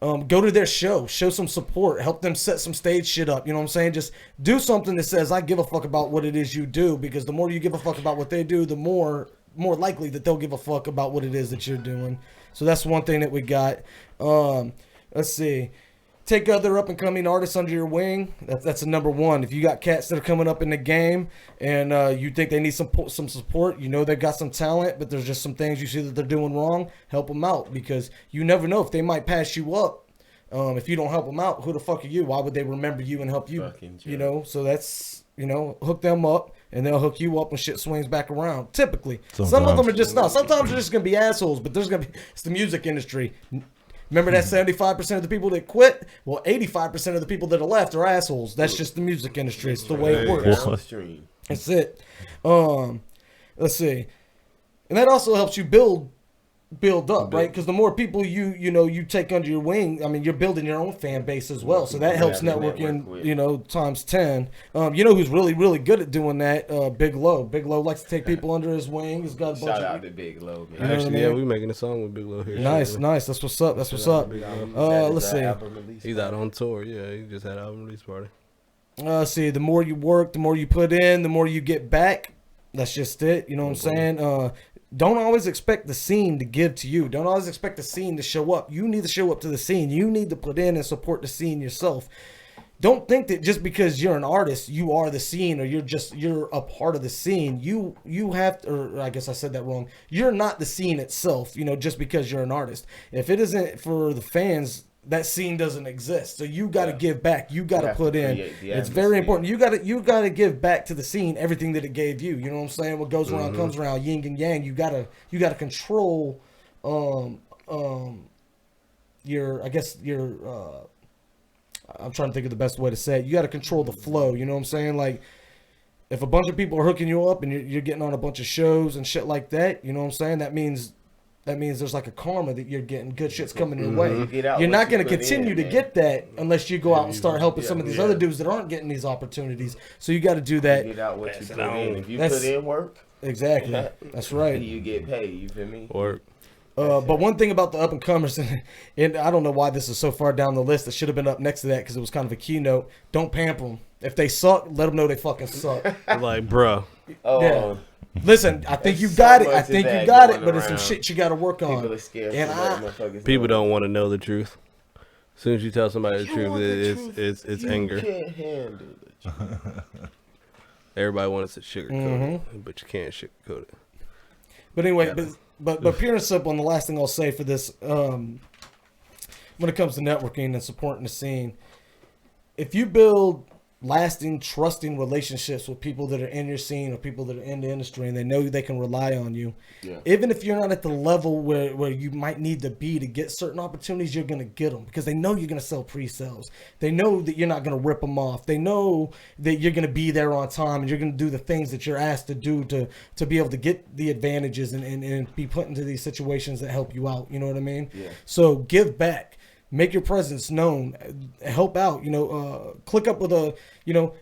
Go to their show, show some support, help them set some stage shit up. You know what I'm saying? Just do something that says, I give a fuck about what it is you do, because the more you give a fuck about what they do, the more likely that they'll give a fuck about what it is that you're doing. So that's one thing that we got. Let's see. Take other up-and-coming artists under your wing. That's a number one. If you got cats that are coming up in the game and you think they need some support, you know they've got some talent, but there's just some things you see that they're doing wrong, help them out, because you never know if they might pass you up. If you don't help them out, who the fuck are you? Why would they remember you and help you? You know, so that's, you know, hook them up, and they'll hook you up when shit swings back around. Typically. Some of them are just not. Sometimes they're just going to be assholes, but there's going to be, it's the music industry. Remember that 75% of the people that quit? Well, 85% of the people that are left are assholes. That's just the music industry. It's the way it works. That's it. Let's see. And that also helps you build up, right? Because the more people you take under your wing, I mean, you're building your own fan base as well. So that helps networking, times 10. You know who's really, really good at doing that? Big Low. Big Low likes to take people under his wing. He's got a bunch Shout out to Big Low, man. Actually, yeah, we're making a song with Big Low here. Nice. That's what's up. Let's see. He's out on tour. Yeah, he just had an album release party. See, the more you work, the more you put in, the more you get back. That's just it. You know what I'm saying? Don't always expect the scene to give to you. Don't always expect the scene to show up. You need to show up to the scene. You need to put in and support the scene yourself. Don't think that just because you're an artist, you are the scene, or you're a part of the scene. You have to, or I guess I said that wrong. You're not the scene itself, just because you're an artist. If it isn't for the fans, that scene doesn't exist. So you got to give back. You got to put in. It's very important. You got to give back to the scene everything that it gave you. You know what I'm saying? What goes around comes around. Yin and yang. You got to control your I'm trying to think of the best way to say it. You got to control the flow. You know what I'm saying? Like, if a bunch of people are hooking you up and you're getting on a bunch of shows and shit like that, you know what I'm saying? That means there's like a karma that you're getting. Good shit's coming your way. You're not going to continue to get that unless you go out and start helping some of these other dudes that aren't getting these opportunities. So you got to do that. Get out what you put in. If you put in work, exactly. That's right. You get paid. You feel me? Work. But one thing about the up and comers, and I don't know why this is so far down the list. It should have been up next to that because it was kind of a keynote. Don't pamper them. If they suck, let them know they fucking suck. Like, bro. Yeah. Listen, I think you got it. But it's some shit you got to work on. People are scared. People don't want to know the truth. As soon as you tell somebody the truth, it's anger. You can't handle it. Everybody wants to sugarcoat it, but you can't sugarcoat it. But anyway, but pure and simple, and the last thing I'll say for this, when it comes to networking and supporting the scene, if you build lasting, trusting relationships with people that are in your scene or people that are in the industry and they know they can rely on you, even if you're not at the level where you might need to be to get certain opportunities, you're going to get them because they know you're going to sell pre-sales. They know that you're not going to rip them off. They know that you're going to be there on time and you're going to do the things that you're asked to do to be able to get the advantages and be put into these situations that help you out. You know what I mean? Yeah. So give back. Make your presence known, help out, click up with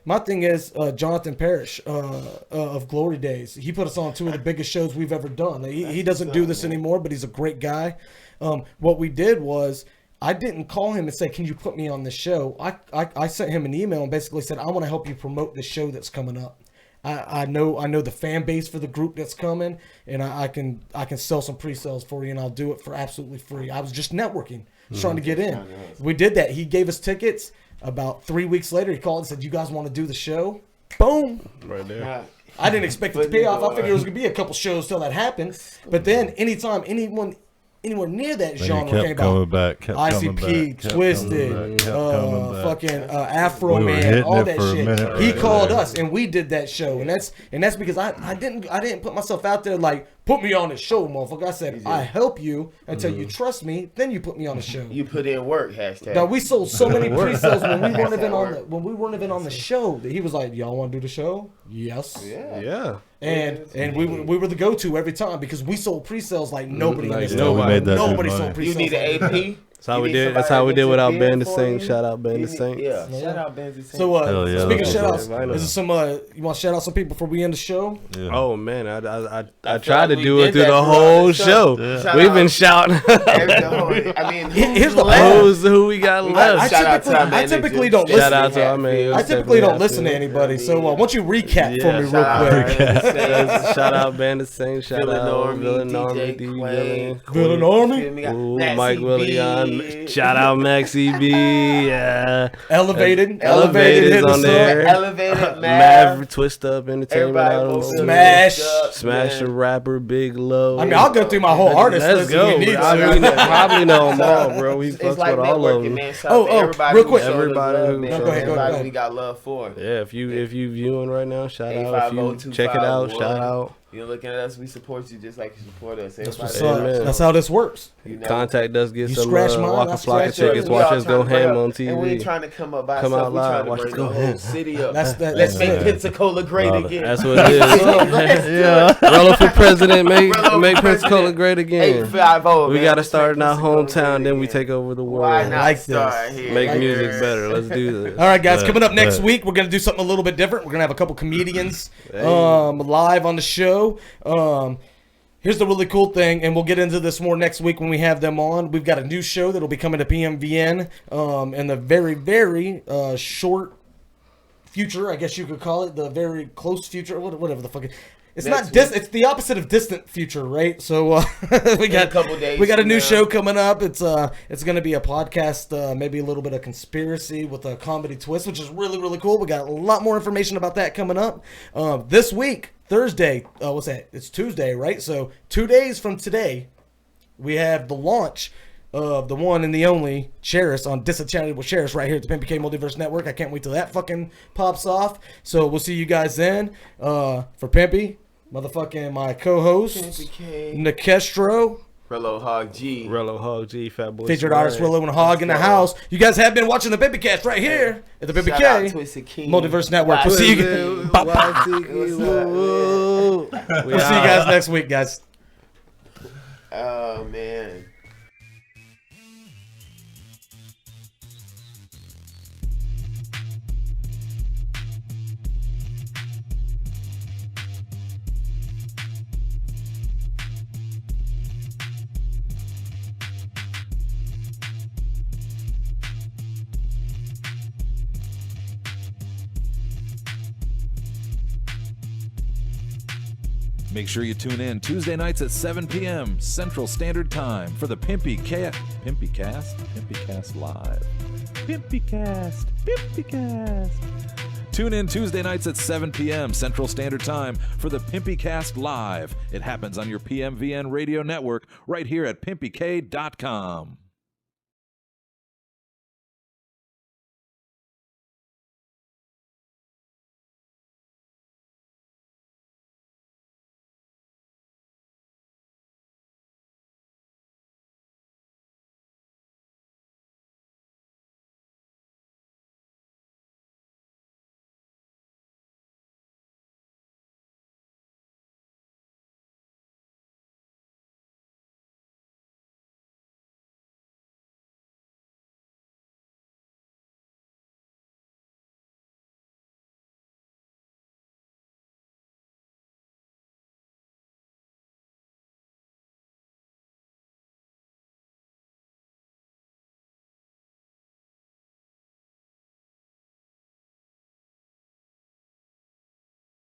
my thing is Jonathan Parrish of Glory Days. He put us on 2 of the biggest shows we've ever done. He doesn't do this anymore, but he's a great guy. What we did was I didn't call him and say, can you put me on the show? I sent him an email and basically said, I want to help you promote the show that's coming up. I know the fan base for the group that's coming, and I can sell some pre-sales for you, and I'll do it for absolutely free. I was just networking. Trying to get in. We did that. He gave us tickets. About 3 weeks later, he called and said, you guys want to do the show? Boom. Right there. I didn't expect it to pay off. I figured it was going to be a couple shows till that happened. But then anytime anyone anywhere near that genre came out, ICP, Twisted, fucking Afro Man, all that shit. He called us and we did that show. And that's because I didn't put myself out there like, put me on the show, motherfucker. I said, I help you until you trust me, then you put me on the show. You put in work, hashtag. Now, we sold so many pre-sales when we weren't even on the show that he was like, y'all want to do the show? Yes. Yeah. And we were the go-to every time because we sold pre-sales like nobody in this Nobody sold pre-sales. You need an AP? That's how we did. That's how we did without Band the Saints. Shout out Band the Saints. Yeah, shout out Band the Saints. So, yeah, speaking of shout outs, I know. is there some, you want to shout out some people before we end the show? Yeah. Oh man, I feel tried like to we do it did through that the throughout whole the show. show. Shout We've out been shouting. I mean, Here's the last. Who we got left? I typically don't listen. Shout out to our man. I typically don't listen to anybody. So, why don't you recap for me real quick? Shout out Band the Saints. Shout out Villain Army, D Villain Army. Ooh, Mike Willian. Shout out Maxie B. Yeah. Elevated is on there. Elevated, Mav, Twist Up Entertainment. Smash the Rapper, Big Low. I mean, I'll go through my whole artist Let's list go. if you need I to. mean, probably know them all, bro. We fucks like with all of networking, them. man. Shout out to everybody real who quick. showed us Everybody love, who man. showed us Everybody love. we got love for. Yeah, if you viewing right now, shout out. If you check it out, shout out. You're looking at us, we support you just like you support us. That's Everybody what's up. Amen. That's how this works. Contact us, get You some scratch mine, Waka I Flocka scratch yours. tickets, We watch all us go trying to ham bring- on TV. And we ain't trying to come up by Come stuff. out We live, trying to watch bring us the go whole ham. city up. That's Let's make Pensacola great again. That's what it is. Rello for president, make Pensacola great again. 850, We man. got to Let's start in make our Pensacola hometown, great then we again. take over the world. Why not like start this. here? Make music better. Let's do this. All right, guys. Coming up next week, we're gonna do something a little bit different. We're gonna have a couple comedians live on the show. Here's the really cool thing, and we'll get into this more next week when we have them on. We've got a new show that'll be coming to PMVN in the very, very short future, I guess you could call it, the very close future, whatever the fuck. It's not it's the opposite of distant future, right? So we got a couple days we got a from new now. show coming up. It's going to be a podcast, maybe a little bit of conspiracy with a comedy twist, which is really, really cool. We got a lot more information about that coming up this week. Thursday, what's that? It's Tuesday, right? So 2 days from today, we have the launch of the one and the only Cheris on Disenchanted with Cheris right here at the PimpyK Multiverse Network. I can't wait till that fucking pops off. So we'll see you guys then. For Pimpy, motherfucking my co-host, Nikestro. Rello Hogg G. Rello Hogg G, Fat Boy. Featured artist Rello and Hogg in the house. You guys have been watching the PimpyCast right here at the Shout out PimpyK Twisted King. Multiverse Network. We'll see you. We'll see you guys next week, guys. Oh man. Make sure you tune in Tuesday nights at 7 p.m. Central Standard Time for the PimpyCast Live. PimpyCast. Tune in Tuesday nights at 7 p.m. Central Standard Time for the PimpyCast Live. It happens on your PMVN radio network right here at PimpyK.com.